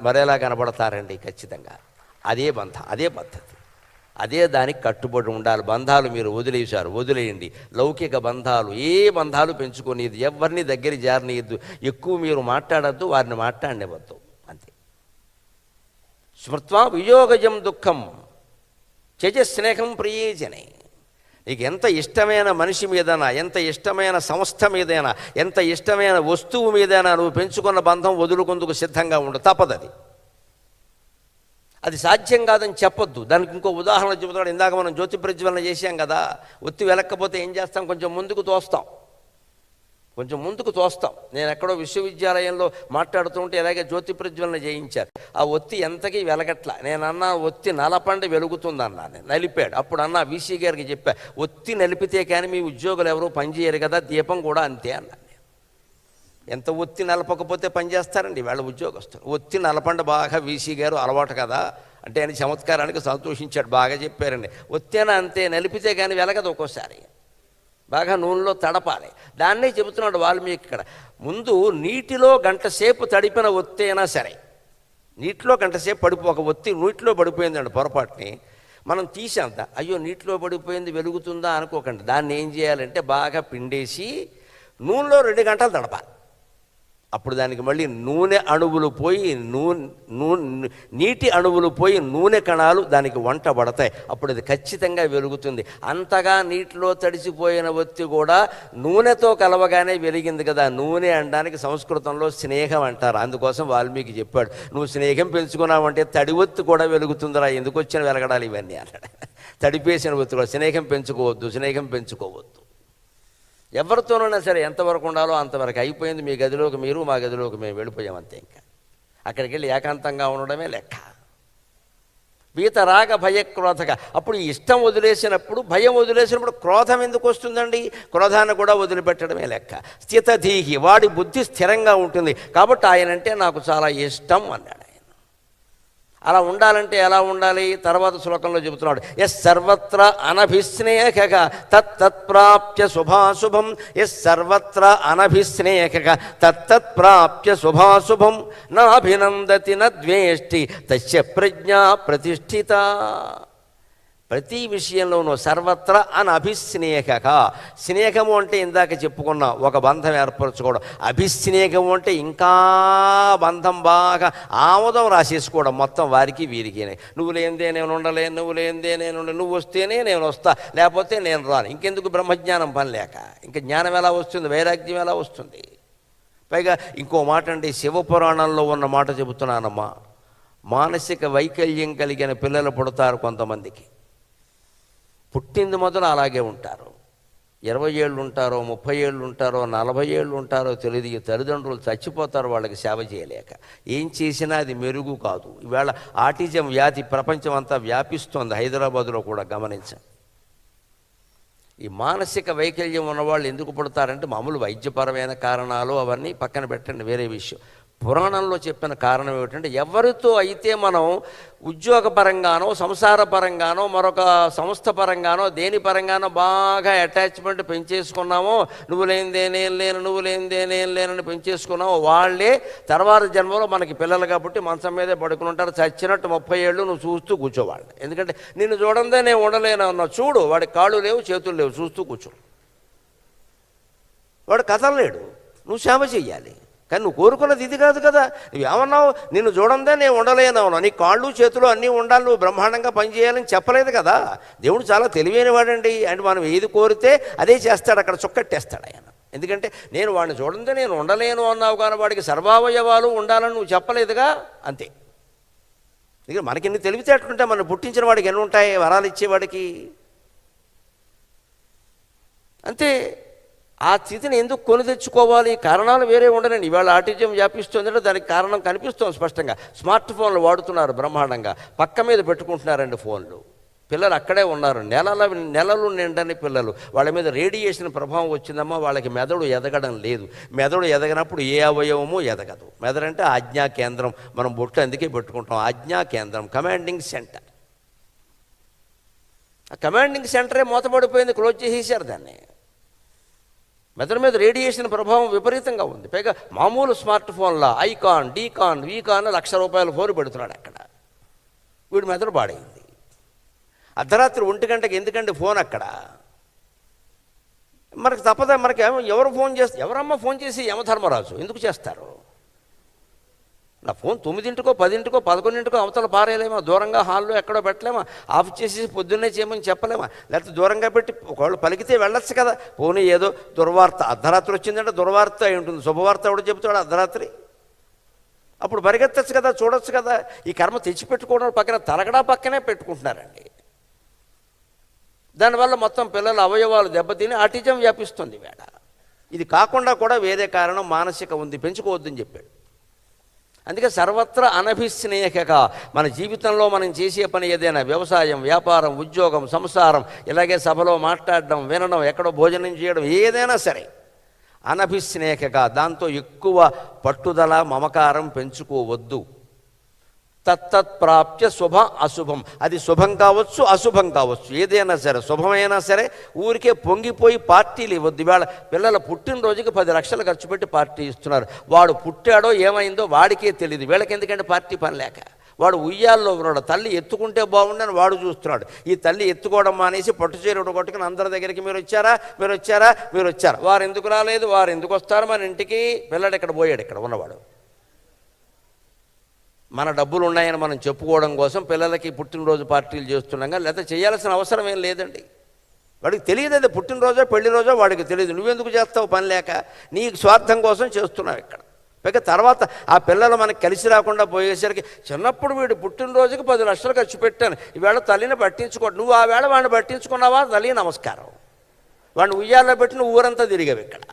A: మరేలా కనపడతారండి? ఖచ్చితంగా అదే బంధం, అదే పద్ధతి, అదే దానికి కట్టుబడి ఉండాలి. బంధాలు మీరు వదిలేశారు, వదిలేయండి. లౌకిక బంధాలు, ఏ బంధాలు పెంచుకునేది, ఎవరిని దగ్గర జారనీయద్దు. ఎక్కువ మీరు మాట్లాడద్దు, వారిని మాట్లాడనివ్వద్దు, అంతే. స్మృత్వా వియోగజం దుఃఖం త్యజస్నేహం ప్రియేజనే. నీకు ఎంత ఇష్టమైన మనిషి మీదైనా, ఎంత ఇష్టమైన సంస్థ మీదైనా, ఎంత ఇష్టమైన వస్తువు మీదైనా నువ్వు పెంచుకున్న బంధం వదులుకుందుకు సిద్ధంగా ఉండు, తప్పదు. అది సాధ్యం కాదని చెప్పొద్దు. దానికి ఇంకో ఉదాహరణ చెబుతాడు. ఇందాక మనం జ్యోతి ప్రజ్వలన చేశాం కదా, ఒత్తి వెలక్కపోతే ఏం చేస్తాం? కొంచెం ముందుకు తోస్తాం. నేను ఎక్కడో విశ్వవిద్యాలయంలో మాట్లాడుతుంటే ఇలాగే జ్యోతి ప్రజ్వలన చేయించారు. ఆ ఒత్తి ఎంతకీ వెలగట్లా. నేను అన్నా ఒత్తి నలపండి వెలుగుతుందన్నా. నేను నలిపాడు. అప్పుడు అన్నా వీసీ గారికి చెప్పా, ఒత్తి నలిపితే కానీ మీ ఉద్యోగులు ఎవరూ పనిచేయరు కదా, దీపం కూడా అంతే అన్నా. ఎంత ఒత్తి నలపకపోతే పనిచేస్తారండి వాళ్ళ ఉద్యోగస్తులు. ఒత్తి నలపండి బాగా, వీసీ గారు అలవాటు కదా అంటే ఆయన చమత్కారానికి సంతోషించాడు. బాగా చెప్పారండి. ఒత్తేనా అంతే, నలిపితే కానీ వెలగదు. ఒక్కోసారి బాగా నూనెలో తడపాలి. దాన్నే చెబుతున్నాడు వాల్మీకి ఇక్కడ. ముందు నీటిలో గంట సేపు తడిపిన ఒత్తైనా సరే, నీటిలో గంట సేపు ఒక ఒత్తి నీటిలో పడిపోయిందండి పొరపాటుని, మనం తీసేంత అయ్యో నీటిలో పడిపోయింది వెలుగుతుందా అనుకోకండి. దాన్ని ఏం చేయాలంటే బాగా పిండేసి నూనెలో 2 గంటలు తడపాలి. అప్పుడు దానికి మళ్ళీ నూనె అణువులు పోయి నీటి అణువులు పోయి నూనె కణాలు దానికి వంట పడతాయి. అప్పుడు అది ఖచ్చితంగా వెలుగుతుంది. అంతగా నీటిలో తడిసిపోయిన ఒత్తి కూడా నూనెతో కలవగానే వెలిగింది కదా. నూనె అనడానికి సంస్కృతంలో స్నేహం అంటారు. అందుకోసం వాల్మీకి చెప్పాడు, నువ్వు స్నేహం పెంచుకున్నావంటే తడి ఒత్తి కూడా వెలుగుతుందిరా, ఎందుకు వచ్చిన వెలగడాలి ఇవన్నీ అన్నాడు. తడిపేసిన ఒత్తి కూడా స్నేహం పెంచుకోవద్దు. ఎవరితోనైనా సరే ఎంతవరకు ఉండాలో అంతవరకు. అయిపోయింది, మీ గదిలోకి మీరు, మా గదిలోకి మేము వెళ్ళిపోయాం అంతే. ఇంకా అక్కడికి వెళ్ళి ఏకాంతంగా ఉండడమే లెక్క. వీతరాగ భయక్రోధక. అప్పుడు ఇష్టం వదిలేసినప్పుడు, భయం వదిలేసినప్పుడు క్రోధం ఎందుకు వస్తుందండి? క్రోధాన్ని కూడా వదిలిపెట్టడమే లెక్క. స్థితధీహి, వాడి బుద్ధి స్థిరంగా ఉంటుంది. కాబట్టి ఆయనంటే నాకు చాలా ఇష్టం అన్నాడు. అలా ఉండాలంటే ఎలా ఉండాలి? తర్వాత శ్లోకంలో చెబుతున్నాడు, ఎస్ సర్వత్ర అనభిస్నేహక తత్ప్రాప్య శుభాశుభం. ఎస్ సర్వత్ర అనభిస్నేహక తత్ప్రాప్య శుభాశుభం. నాభినందతి నద్వేష్టి తస్య ప్రజ్ఞా ప్రతిష్ఠిత. ప్రతి విషయంలోనూ సర్వత్ర అనభిస్నేహక. స్నేహము అంటే ఇందాక చెప్పుకున్నా ఒక బంధం ఏర్పరచుకోవడం. అభిస్నేహము అంటే ఇంకా బంధం బాగా ఆమోదం రాసేసుకోవడం మొత్తం వారికి వీరికినే. నువ్వు లేనిదే నేను ఉండలేను, నువ్వు వస్తేనే నేను వస్తా, లేకపోతే నేను రాను. ఇంకెందుకు బ్రహ్మజ్ఞానం పని లేక? ఇంకా జ్ఞానం ఎలా వస్తుంది? వైరాగ్యం ఎలా వస్తుంది? పైగా ఇంకో మాట అండి, శివపురాణంలో ఉన్న మాట చెబుతున్నానమ్మా. మానసిక వైకల్యం కలిగిన పిల్లలు పుడతారు కొంతమందికి. పుట్టింది మొదలు అలాగే ఉంటారు. 20 ఏళ్ళు ఉంటారో, 30 ఏళ్ళు ఉంటారో, 40 ఏళ్ళు ఉంటారో తెలియదు. తల్లిదండ్రులు చచ్చిపోతారు వాళ్ళకి సేవ చేయలేక. ఏం చేసినా అది మెరుగు కాదు. ఈవేళ ఆటిజం వ్యాధి ప్రపంచం అంతా వ్యాపిస్తోంది, హైదరాబాదులో కూడా గమనించండి. ఈ మానసిక వైకల్యం ఉన్నవాళ్ళు ఎందుకు పుడతారంటే మామూలు వైద్యపరమైన కారణాలు అవన్నీ పక్కన పెట్టండి, వేరే విషయం. పురాణంలో చెప్పిన కారణం ఏమిటంటే, ఎవరితో అయితే మనం ఉద్యోగపరంగానో, సంసార పరంగానో, మరొక సంస్థ పరంగానో, దేని పరంగానో బాగా అటాచ్మెంట్ పెంచేసుకున్నామో, నువ్వు లేనిదే నేను లేను, నువ్వు లేనిదే నేను లేనని పెంచేసుకున్నామో వాళ్ళే తర్వాత జన్మలో మనకి పిల్లలు కాబట్టి మంచం మీదే పడుకుని ఉంటారు. చచ్చినట్టు 30 ఏళ్ళు నువ్వు చూస్తూ కూర్చోవాలి. ఎందుకంటే నిన్ను చూడందే నేను ఉండలేను అన్నావు. చూడు, వాడికి కాళ్ళు లేవు, చేతులు లేవు, చూస్తూ కూర్చో. వాడు కదలలేడు, నువ్వు సేవ చెయ్యాలి. కానీ నువ్వు కోరుకున్నది ఇది కాదు కదా. నువ్వు ఏమన్నావు? నిన్ను చూడందే నేను ఉండలేనవునా, నీ కాళ్ళు చేతులు అన్నీ ఉండాలి, నువ్వు బ్రహ్మాండంగా పనిచేయాలని చెప్పలేదు కదా. దేవుడు చాలా తెలివైన వాడండి. అంటే మనం ఏది కోరితే అదే చేస్తాడు, అక్కడ చుక్కట్టేస్తాడు ఆయన. ఎందుకంటే నేను వాడిని చూడందే నేను ఉండలేను అన్నావు, కానీ వాడికి సర్వావయవాలు ఉండాలని నువ్వు చెప్పలేదుగా, అంతే. ఎందుకంటే మనకి ఎన్ని తెలివితేటలుంటే మనం పుట్టించిన వాడికి ఎన్ని ఉంటాయి వరాలు ఇచ్చేవాడికి, అంతే. ఆ స్థితిని ఎందుకు కొని తెచ్చుకోవాలి? కారణాలు వేరే ఉండనండి. ఇవాళ ఆటిజం వ్యాపిస్తుందంటే దానికి కారణం కనిపిస్తుంది స్పష్టంగా. స్మార్ట్ ఫోన్లు వాడుతున్నారు బ్రహ్మాండంగా, పక్క మీద పెట్టుకుంటున్నారండి ఫోన్లు. పిల్లలు అక్కడే ఉన్నారు, నెలలు నిండని పిల్లలు. వాళ్ళ మీద రేడియేషన్ ప్రభావం వచ్చిందమ్మా, వాళ్ళకి మెదడు ఎదగడం లేదు. మెదడు ఎదగనప్పుడు ఏ అవయవమూ ఎదగదు. మెదడు అంటే ఆజ్ఞా కేంద్రం, మనం బొట్టు అందుకే పెట్టుకుంటాం. ఆజ్ఞా కేంద్రం, కమాండింగ్ సెంటర్. ఆ కమాండింగ్ సెంటరే మూతపడిపోయింది, క్లోజ్ చేసేసారు దాన్ని. మెదడు మీద రేడియేషన్ ప్రభావం విపరీతంగా ఉంది. పైగా మామూలు స్మార్ట్ ఫోన్లా ఐకాన్, డీకాన్, వీకాన్ ₹1,00,000 ఫోన్ పెడుతున్నాడు అక్కడ. వీడు మెదడు పాడైంది. అర్ధరాత్రి 1 గంటకి ఎందుకంటే ఫోన్ అక్కడ. మనకు తప్పదా? మనకి ఎవరు ఫోన్ చేస్తారు? ఎవరమ్మా ఫోన్ చేసి? యమధర్మరాజు. ఎందుకు చేస్తారు? నా ఫోన్ 9ంటికో 10ంటికో 11ంటికో అవతల పారేయలేమా, దూరంగా హాల్లో ఎక్కడో పెట్టలేమా, ఆఫ్ చేసి పొద్దున్నే చేయమని చెప్పలేమా, లేకపోతే దూరంగా పెట్టి ఒకళ్ళు పలికితే వెళ్ళొచ్చు కదా. పోనీ ఏదో దుర్వార్త అర్ధరాత్రి వచ్చిందంటే దుర్వార్త అయి ఉంటుంది, శుభవార్త ఎవడు చెబుతాడు అర్ధరాత్రి? అప్పుడు పరిగెత్తచ్చు కదా, చూడొచ్చు కదా. ఈ కర్మ తెచ్చిపెట్టుకోవడం పక్కన తరగడా పక్కనే పెట్టుకుంటున్నారండి. దానివల్ల మొత్తం పిల్లల అవయవాలు దెబ్బతిని ఆటిజం వ్యాపిస్తుంది వేళ. ఇది కాకుండా కూడా వేరే కారణం మానసిక ఉంది, పెంచుకోవద్దని చెప్పాడు. అందుకే సర్వత్రా అనభిస్నేహక, మన జీవితంలో మనం చేసే పని ఏదైనా వ్యవసాయం, వ్యాపారం, ఉద్యోగం, సంసారం, ఇలాగే సభలో మాట్లాడడం, వినడం, ఎక్కడో భోజనం చేయడం, ఏదైనా సరే అనభిస్నేహక, దాంతో ఎక్కువ పట్టుదల మమకారం పెంచుకోవద్దు. తత్తత్ప్రాప్య శుభ అశుభం, అది శుభం కావచ్చు అశుభం కావచ్చు, ఏదైనా సరే శుభమైనా సరే ఊరికే పొంగిపోయి పార్టీలు ఇవ్వద్దు. ఇవాళ పిల్లల పుట్టినరోజుకి 10 లక్షలు ఖర్చు పెట్టి పార్టీ ఇస్తున్నారు. వాడు పుట్టాడో ఏమైందో వాడికే తెలియదు, వీళ్ళకి ఎందుకంటే పార్టీ పని లేక. వాడు ఉయ్యాల్లో ఉన్నాడు, తల్లి ఎత్తుకుంటే బాగుండని వాడు చూస్తున్నాడు. ఈ తల్లి ఎత్తుకోవడం మానేసి పట్టుచీరడు కొట్టుకుని అందరి దగ్గరికి మీరు వచ్చారా, మీరు వచ్చారా, మీరు వచ్చారా, వారు ఎందుకు రాలేదు, వారు ఎందుకు వస్తారు మన ఇంటికి, పిల్లడు ఇక్కడ పోయాడు, ఇక్కడ ఉన్నవాడు. మన డబ్బులు ఉన్నాయని మనం చెప్పుకోవడం కోసం పిల్లలకి పుట్టినరోజు పార్టీలు చేస్తున్నాం, కానీ లేకపోతే చేయాల్సిన అవసరం ఏం లేదండి. వాడికి తెలియదు, అది పుట్టినరోజో పెళ్లి రోజో వాడికి తెలియదు. నువ్వెందుకు చేస్తావు పని లేక, నీ స్వార్థం కోసం చేస్తున్నావు ఇక్కడ. పైగా తర్వాత ఆ పిల్లలు మనకి కలిసి రాకుండా పోయేసరికి, చిన్నప్పుడు వీడు పుట్టినరోజుకి 10 లక్షలు ఖర్చు పెట్టాను, ఈవేళ తల్లిని పట్టించుకోడు. నువ్వు ఆ వేళ వాడిని పట్టించుకున్నావా, తల్లి నమస్కారం. వాడిని ఉయ్యాల్లో పెట్టి నువ్వు ఊరంతా తిరిగావు ఇక్కడ,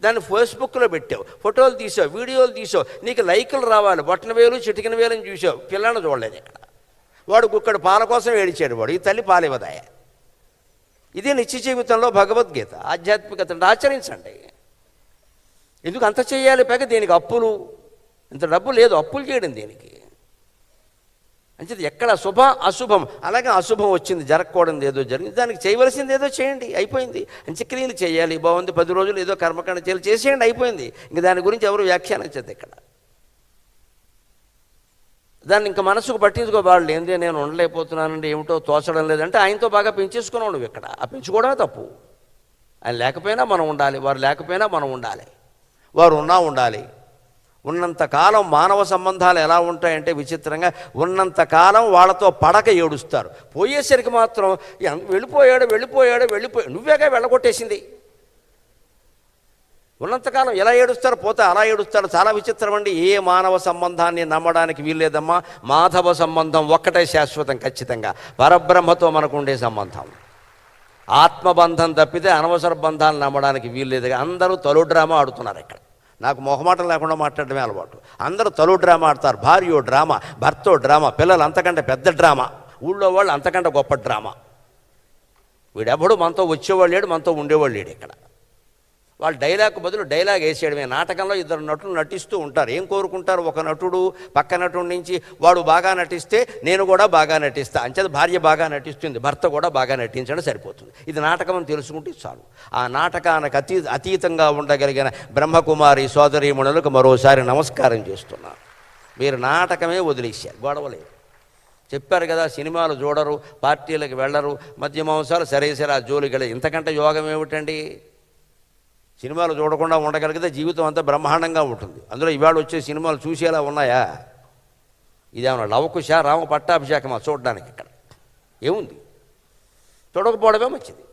A: దాన్ని ఫేస్బుక్లో పెట్టావు, ఫోటోలు తీసావు, వీడియోలు తీసావు, నీకు లైకులు రావాలి, బొట్టన వేలు చిటికిన వేలని చూసావు, పిల్లలను చూడలేదు ఇక్కడ. వాడు గుక్కడు పాల కోసం ఏడిచాడు, వాడు ఈ తల్లి పాలివదాయ. ఇదే నిత్య జీవితంలో భగవద్గీత, ఆధ్యాత్మికతను ఆచరించండి. ఎందుకు అంత చేయాలి? పైగా దీనికి అప్పులు, ఇంత డబ్బు లేదు అప్పులు చేయడం దీనికి. అంచేది ఎక్కడ శుభ అశుభం, అలాగే అశుభం వచ్చింది, జరగకూడదు ఏదో జరిగింది, దానికి చేయవలసింది ఏదో చేయండి, అయిపోయింది. అంత్యక్రియలు చేయాలి, బాగుంది, 10 రోజులు ఏదో కర్మకాండ చేసేయండి, అయిపోయింది. ఇంక దాని గురించి ఎవరు వ్యాఖ్యానించదు ఇక్కడ. దాన్ని ఇంకా మనసుకు పట్టించుకోబాడు. ఏంటి నేను ఉండలేకపోతున్నానంటే, ఏమిటో తోచడం లేదంటే ఆయనతో బాగా పెంచేసుకున్నావు నువ్వు ఇక్కడ. ఆ పెంచుకోవడమే తప్పు. ఆయన లేకపోయినా మనం ఉండాలి, వారు లేకపోయినా మనం ఉండాలి, వారు ఉన్నా ఉండాలి. ఉన్నంతకాలం మానవ సంబంధాలు ఎలా ఉంటాయంటే విచిత్రంగా, ఉన్నంతకాలం వాళ్ళతో పడక ఏడుస్తారు, పోయేసరికి మాత్రం వెళ్ళిపోయాడు వెళ్ళిపోయాడు వెళ్ళిపోయాడు, నువ్వేగా వెళ్ళగొట్టేసింది. ఉన్నంతకాలం ఎలా ఏడుస్తారు, పోతే అలా ఏడుస్తారు. చాలా విచిత్రం అండి. ఏ మానవ సంబంధాన్ని నమ్మడానికి వీల్లేదమ్మా. మాధవ సంబంధం ఒక్కటే శాశ్వతం, ఖచ్చితంగా పరబ్రహ్మతో మనకు ఉండే సంబంధం. ఆత్మబంధం తప్పితే అనవసర బంధాలు నమ్మడానికి వీల్లేదు. అందరూ తొలి డ్రామా ఆడుతున్నారు ఇక్కడ. నాకు మొహమాటం లేకుండా మాట్లాడడమే అలవాటు. అందరూ తొలి డ్రామా ఆడతారు. భార్యో డ్రామా, భర్తో డ్రామా, పిల్లలు అంతకంటే పెద్ద డ్రామా, ఊళ్ళో వాళ్ళు అంతకంటే గొప్ప డ్రామా. వీడెప్పుడు మనతో వచ్చేవాళ్ళు లేడు, మనతో ఉండేవాళ్ళు లేడు ఇక్కడ. వాళ్ళు డైలాగ్ బదులు డైలాగ్ వేసేయడమే. నాటకంలో 2 నటులు నటిస్తూ ఉంటారు. ఏం కోరుకుంటారు? ఒక నటుడు పక్క నటుడి నుంచి వాడు బాగా నటిస్తే నేను కూడా బాగా నటిస్తా, అంచేది భార్య బాగా నటిస్తుంది, భర్త కూడా బాగా నటించడం సరిపోతుంది. ఇది నాటకం అని తెలుసుకుంటే చాలు. ఆ నాటకానికి అతీతంగా ఉండగలిగిన బ్రహ్మకుమారి సోదరీమణులకు మరోసారి నమస్కారం చేస్తున్నాను. మీరు నాటకమే వదిలేశారు, గొడవలేదు. చెప్పారు కదా, సినిమాలు చూడరు, పార్టీలకు వెళ్ళరు, మద్య మాంసాలు సరే ఆ జోలికి. ఇంతకంటే యోగం ఏమిటండి? సినిమాలు చూడకుండా ఉండగలిగితే జీవితం అంతా బ్రహ్మాండంగా ఉంటుంది. అందులో ఇవాళ వచ్చే సినిమాలు చూసేలా ఉన్నాయా? ఇదేమన్నా లవకుశ రామ పట్టాభిషేకమా చూడడానికి? ఇక్కడ ఏముంది? చూడకపోవడమే మంచిది.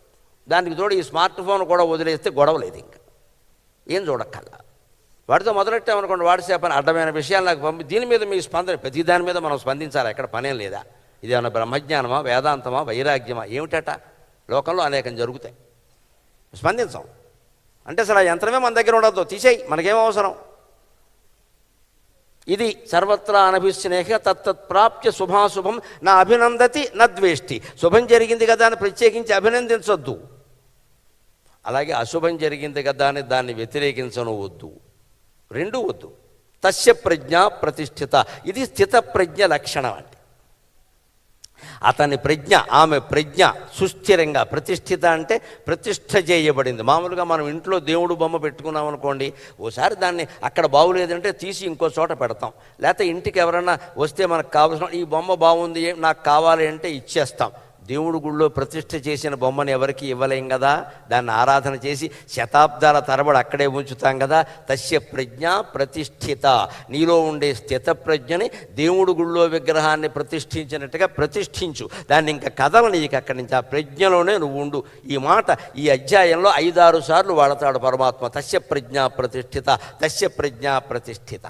A: దానికి తోడు ఈ స్మార్ట్ ఫోన్ కూడా వదిలేస్తే గొడవలేదు. ఇంకా ఏం చూడక్కల్లా. వాడితో మొదలెట్టామనుకోండి, వాట్సాప్ అని అడ్డమైన విషయాలు నాకు పంపి, దీని మీద మీ స్పందన, ప్రతి దాని మీద మనం స్పందించాలి. ఎక్కడ పనేం లేదా? ఇదేమన్నా బ్రహ్మజ్ఞానమా, వేదాంతమా, వైరాగ్యమా? ఏమిటట? లోకంలో అనేకం జరుగుతాయి, స్పందించాం అంటే అసలు ఆ యంత్రమే మన దగ్గర ఉండదు, తీసేయి, మనకేం అవసరం. ఇది సర్వత్రా అనభిస్నేహ తత్తత్ప్రాప్య శుభాశుభం నా అభినందతి నద్వేష్టి. శుభం జరిగింది కదా అని ప్రత్యేకించి అభినందించొద్దు, అలాగే అశుభం జరిగింది కదా అని దాన్ని వ్యతిరేకించను వద్దు, రెండూ వద్దు. తస్య ప్రజ్ఞ ప్రతిష్ఠిత, ఇది స్థిత ప్రజ్ఞ లక్షణం. అంటే అతని ప్రజ్ఞ, ఆమె ప్రజ్ఞ సుస్థిరంగా, ప్రతిష్ఠిత అంటే ప్రతిష్ఠ చేయబడింది. మామూలుగా మనం ఇంట్లో దేవుడు బొమ్మ పెట్టుకున్నాం అనుకోండి, ఓసారి దాన్ని అక్కడ బాగులేదంటే తీసి ఇంకో చోట పెడతాం. లేకపోతే ఇంటికి ఎవరైనా వస్తే మనకు కావాల్సిన ఈ బొమ్మ బాగుంది నాకు కావాలి అంటే ఇచ్చేస్తాం. దేవుడి గుళ్ళో ప్రతిష్ఠ చేసిన బొమ్మను ఎవరికి ఇవ్వలేం కదా, దాన్ని ఆరాధన చేసి శతాబ్దాల తరబడి అక్కడే ఉంచుతాం కదా. తస్య ప్రజ్ఞ ప్రతిష్ఠిత, నీలో ఉండే స్థిత ప్రజ్ఞని దేవుడి గుళ్ళో విగ్రహాన్ని ప్రతిష్ఠించినట్టుగా ప్రతిష్ఠించు, దాన్ని ఇంకా కదలని ఇక అక్కడి నుంచి ఆ ప్రజ్ఞలోనే నువ్వు ఉండు. ఈ మాట ఈ అధ్యాయంలో 5-6 సార్లు వాడతాడు పరమాత్మ. తస్య ప్రజ్ఞ ప్రతిష్ఠిత, తస్య ప్రజ్ఞ ప్రతిష్ఠిత.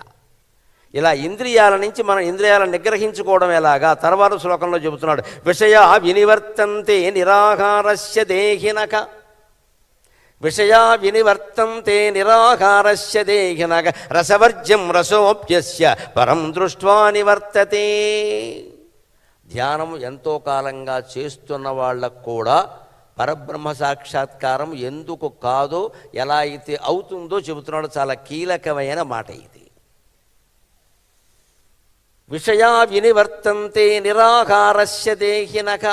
A: ఇలా ఇంద్రియాల నుంచి మనం ఇంద్రియాలను నిగ్రహించుకోవడం ఎలాగా తర్వాత శ్లోకంలో చెబుతున్నాడు. విషయా వినివర్తంతే నిరాహారస్య దేహినక, విషయా వినివర్తంతే నిరాహారస్య దేహినక రసవర్జ్యం రసోప్యస్య పరం దృష్ట్వా నివర్తతే. ధ్యానం ఎంతో కాలంగా చేస్తున్న వాళ్ళకు కూడా పరబ్రహ్మ సాక్షాత్కారం ఎందుకు కాదో, ఎలా అయితే అవుతుందో చెబుతున్నాడు. చాలా కీలకమైన మాట ఇది. విషయా వినివర్తంతే నిరాహారస్య దేహినక.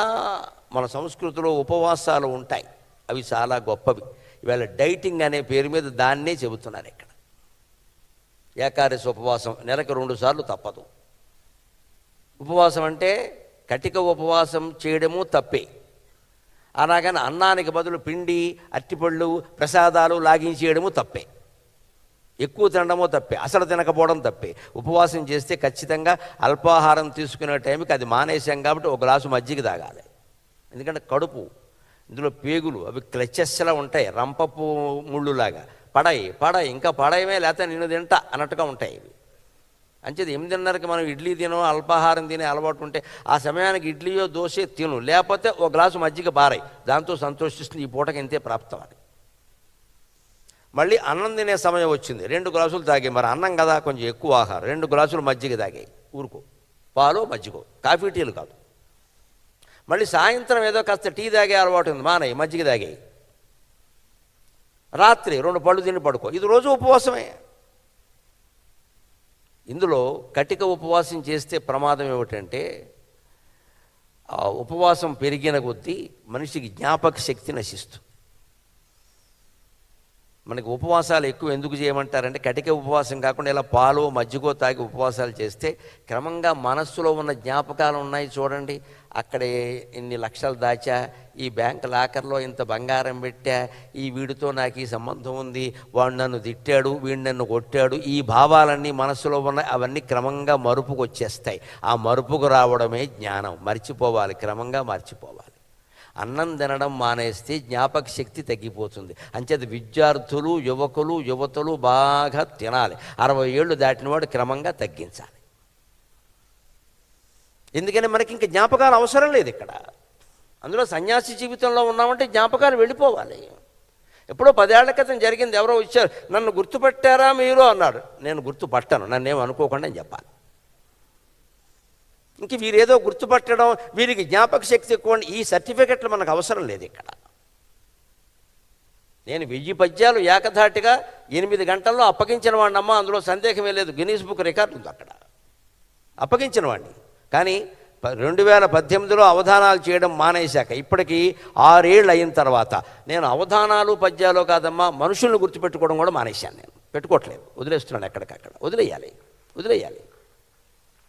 A: మన సంస్కృతిలో ఉపవాసాలు ఉంటాయి, అవి చాలా గొప్పవి. ఇవాళ డైటింగ్ అనే పేరు మీద దాన్నే చెబుతున్నారు ఇక్కడ. ఏకాదశి ఉపవాసం నెలకు 2 సార్లు తప్పదు. ఉపవాసం అంటే కటిక ఉపవాసం చేయడము తప్పే. అలాగని అన్నానికి బదులు పిండి, అట్టిపళ్ళు, ప్రసాదాలు లాగించేయడము తప్పే. ఎక్కువ తినడమో తప్పే, అసలు తినకపోవడం తప్పే. ఉపవాసం చేస్తే ఖచ్చితంగా అల్పాహారం తీసుకునే టైంకి అది మానేసాం కాబట్టి 1 గ్లాసు మజ్జిగ తాగాలి. ఎందుకంటే కడుపు, ఇందులో పేగులు అవి క్లచెస్లా ఉంటాయి, రంపపు ముళ్ళులాగా. పడాయి ఇంకా పడాయమే, లేకపోతే నిన్ను తింటా అన్నట్టుగా ఉంటాయి ఇవి. అంచేది 8:30కి మనం ఇడ్లీ తినో అల్పాహారం తినే అలవాటు ఉంటే ఆ సమయానికి ఇడ్లీయో దోశ తిను, లేకపోతే 1 గ్లాసు మజ్జిగ పారాయి, దాంతో సంతోషిస్తుంది. ఈ పూటకి ఇంతే ప్రాప్తం అని. మళ్ళీ అన్నం తినే సమయం వచ్చింది, 2 గ్లాసులు తాగాయి. మరి అన్నం కదా, కొంచెం ఎక్కువ ఆహారం, 2 గ్లాసులు మజ్జిగ తాగాయి. ఊరుకో, పాలో మజ్జిగో, కాఫీ టీలు కాదు. మళ్ళీ సాయంత్రం ఏదో కాస్త టీ తాగే అలవాటు ఉంది, మానయ్య మజ్జిగ తాగాయి. రాత్రి 2 పళ్ళు తిని పడుకో, ఇది రోజు ఉపవాసమే. ఇందులో కటిక ఉపవాసం చేస్తే ప్రమాదం ఏమిటంటే, ఆ ఉపవాసం పెరిగిన కొద్దీ మనిషికి జ్ఞాపక శక్తి నశిస్తుంది. మనకి ఉపవాసాలు ఎక్కువ ఎందుకు చేయమంటారంటే, కటిక ఉపవాసం కాకుండా ఇలా పాలు మజ్జిగో తాగి ఉపవాసాలు చేస్తే క్రమంగా మనస్సులో ఉన్న జ్ఞాపకాలు ఉన్నాయి చూడండి. అక్కడే ఇన్ని లక్షలు దాచా, ఈ బ్యాంక్ లాకర్లో ఇంత బంగారం పెట్టా, ఈ వీడితో నాకు ఈ సంబంధం ఉంది, వాడు నన్ను తిట్టాడు, వీడు నన్ను కొట్టాడు, ఈ భావాలన్నీ మనస్సులో ఉన్నాయి. అవన్నీ క్రమంగా మరుపుకు వచ్చేస్తాయి. ఆ మరుపుకు రావడమే జ్ఞానం. మర్చిపోవాలి, క్రమంగా మర్చిపోవాలి. అన్నం తినడం మానేస్తే జ్ఞాపక శక్తి తగ్గిపోతుంది. అంచేది విద్యార్థులు, యువతులు బాగా తినాలి. 60 ఏళ్ళు దాటినవాడు క్రమంగా తగ్గించాలి. ఎందుకని మనకి ఇంక జ్ఞాపకాలు అవసరం లేదు ఇక్కడ. అందులో సన్యాసి జీవితంలో ఉన్నామంటే జ్ఞాపకాలు వెళ్ళిపోవాలి. ఎప్పుడో 10 ఏళ్ల క్రితం జరిగింది. ఎవరో వచ్చారు, నన్ను గుర్తుపట్టారా మీరు అన్నాడు. నేను గుర్తుపట్టాను, నన్నేం అనుకోకుండా అని చెప్పాలి. ఇంక వీరేదో గుర్తుపట్టడం, వీరికి జ్ఞాపక శక్తి ఎక్కువ, ఈ సర్టిఫికెట్లు మనకు అవసరం లేదు ఇక్కడ. నేను 1000 పద్యాలు ఏకధాటిగా 8 గంటల్లో అప్పగించిన వాడినమ్మా, అందులో సందేహమే లేదు. గిన్నీస్ బుక్ రికార్డు ఉంది అక్కడ, అప్పగించిన వాడిని. కానీ 2018లో అవధానాలు చేయడం మానేశాక ఇప్పటికీ 6 ఏళ్ళు అయిన తర్వాత నేను అవధానాలు పద్యాలు కాదమ్మా, మనుషులను గుర్తుపెట్టుకోవడం కూడా మానేశాను. నేను పెట్టుకోవట్లేదు, వదిలేస్తున్నాను. ఎక్కడికక్కడ వదిలేయాలి.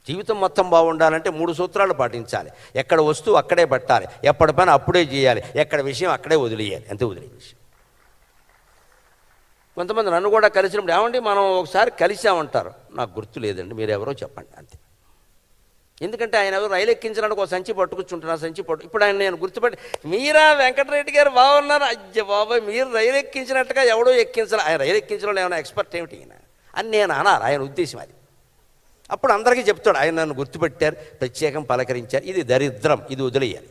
A: జీవితం మొత్తం బాగుండాలంటే 3 సూత్రాలు పాటించాలి. ఎక్కడ వస్తువు అక్కడే పట్టాలి, ఎప్పటి పని అప్పుడే చేయాలి, ఎక్కడ విషయం అక్కడే వదిలేయాలి. అంతే, వదిలే విషయం. కొంతమంది నన్ను కూడా కలిసినప్పుడు, ఏమండి మనం ఒకసారి కలిసామంటారు. నాకు గుర్తు లేదండి, మీరు ఎవరో చెప్పండి అంతే. ఎందుకంటే ఆయన ఎవరు రైలు ఎక్కించడానికి ఒక సంచి పట్టుకొచ్చుంటున్నారు, ఇప్పుడు ఆయన నేను గుర్తుపెట్టి, మీరా వెంకటరెడ్డి గారు బాగున్నారు, అయ్య బాబాయ్ మీరు రైలు ఎక్కించినట్టుగా ఎవడో ఎక్కించాలి, ఆయన రైలు ఎక్కించడంలో ఏమైనా ఎక్స్పర్ట్ ఏమిటి అని నేను అనాలి. ఆయన ఉద్దేశం అది. అప్పుడు అందరికీ చెప్తాడు, ఆయన నన్ను గుర్తుపెట్టారు, ప్రత్యేకం పలకరించారు. ఇది దరిద్రం, ఇది వదిలేయాలి.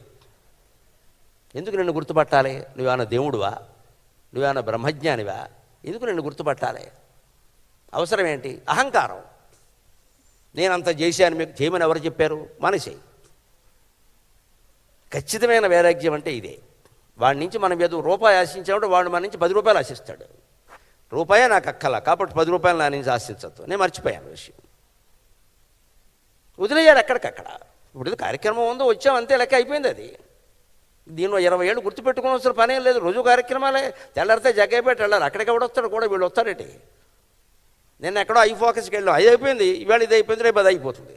A: ఎందుకు నిన్ను గుర్తుపట్టాలి? నువ్వేమైనా దేవుడువా? నువ్వేమైనా బ్రహ్మజ్ఞానివా? ఎందుకు నిన్ను గుర్తుపట్టాలి? అవసరం ఏంటి? అహంకారం. నేనంత చేశాను, మీకు చేయమని ఎవరు చెప్పారు? మానేసేయి. ఖచ్చితమైన వైరాగ్యం అంటే ఇదే. వాడి నుంచి మనం ఏదో రూపాయి ఆశించామంటే వాడు మన నుంచి 10 రూపాయలు ఆశిస్తాడు. రూపాయే నాకు అక్కల, కాబట్టి 10 రూపాయలు నా నుంచి ఆశించద్దు. నేను మర్చిపోయాను విషయం. వదిలేయాలి ఎక్కడికక్కడ. ఇప్పుడు ఇది కార్యక్రమం ఉందో వచ్చాం అంతే, లెక్క అయిపోయింది అది. దీనిలో 20 ఏళ్ళు గుర్తుపెట్టుకోవాల్సిన పనేం లేదు. రోజు కార్యక్రమాలే. తెల్లారితే జగ్గైపోయి వెళ్ళాలి. అక్కడికి ఎవడొస్తాడు కూడా, వీళ్ళు వస్తారేంటి? నేను ఎక్కడో ఐ ఫోకస్కి వెళ్ళాం, అది అయిపోయింది, ఇవాళ ఇది అయిపోయింది, రేపు అది అయిపోతుంది.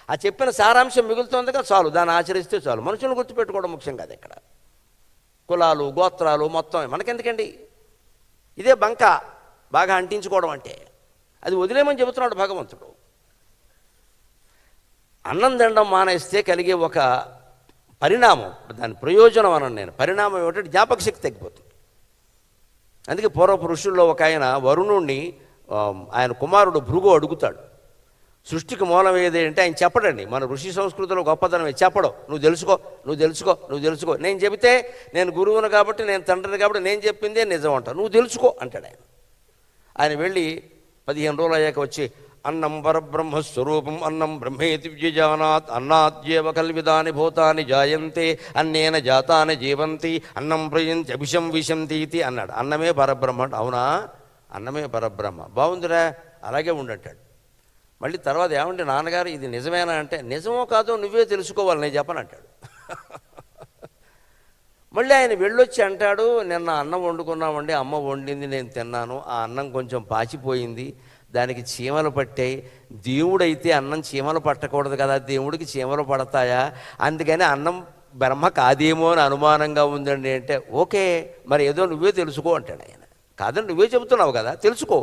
A: ఆ చెప్పిన సారాంశం మిగులుతుందిగా చాలు, దాన్ని ఆచరిస్తే చాలు. మనుషులను గుర్తుపెట్టుకోవడం ముఖ్యం కాదు ఇక్కడ. కులాలు గోత్రాలు మొత్తం మనకెందుకండి? ఇదే బంక బాగా అంటించుకోవడం అంటే. అది వదిలేమని చెబుతున్నాడు భగవంతుడు. అన్నం తినడం మానేస్తే కలిగే ఒక పరిణామం, దాని ప్రయోజనం అన్నాను నేను. పరిణామం ఏమిటంటే జ్ఞాపక శక్తి తగ్గిపోతుంది. అందుకే పూర్వపు ఋషుల్లో ఒక ఆయన వరుణుణ్ణి ఆయన కుమారుడు భృగు అడుగుతాడు, సృష్టికి మూలం ఏది అంటే ఆయన చెప్పడండి. మన ఋషి సంస్కృతిలో గొప్పతనమే చెప్పడం. నువ్వు తెలుసుకో, నువ్వు తెలుసుకో, నువ్వు తెలుసుకో. నేను చెబితే నేను గురువును కాబట్టి, నేను తండ్రిని కాబట్టి నేను చెప్పిందే నిజం అంట, నువ్వు తెలుసుకో అంటాడు ఆయన. ఆయన వెళ్ళి 15 రోజులు అయ్యాక వచ్చి, అన్నం పరబ్రహ్మస్వరూపం అన్నం బ్రహ్మేతి విజానాత్ అన్నాద్యేవ కల్విదాని భూతాని జాయంతే అన్నేన జాతాని జీవంతి అన్నం ప్రయంతి అభిషం విశంతీతి అన్నాడు. అన్నమే పరబ్రహ్మ అంటే, అవునా అన్నమే పరబ్రహ్మ, బాగుందిరా అలాగే ఉండంటాడు. మళ్ళీ తర్వాత ఏమంటే నాన్నగారు ఇది నిజమేనా అంటే, నిజమో కాదో నువ్వే తెలుసుకోవాలి, నేను చెప్పనంటాడు. మళ్ళీ ఆయన వెళ్ళొచ్చి అంటాడు, నిన్న అన్నం వండుకున్నామండి, అమ్మ వండింది, నేను తిన్నాను, ఆ అన్నం కొంచెం పాచిపోయింది, దానికి చీమలు పట్టాయి. దేవుడైతే అన్నం చీమలు పట్టకూడదు కదా, దేవుడికి చీమలు పడతాయా, అందుకని అన్నం బ్రహ్మ కాదేమో అని అనుమానంగా ఉందండి అంటే, ఓకే మరి ఏదో నువ్వే తెలుసుకో అంటాడు ఆయన. కాదని నువ్వే చెబుతున్నావు కదా, తెలుసుకో.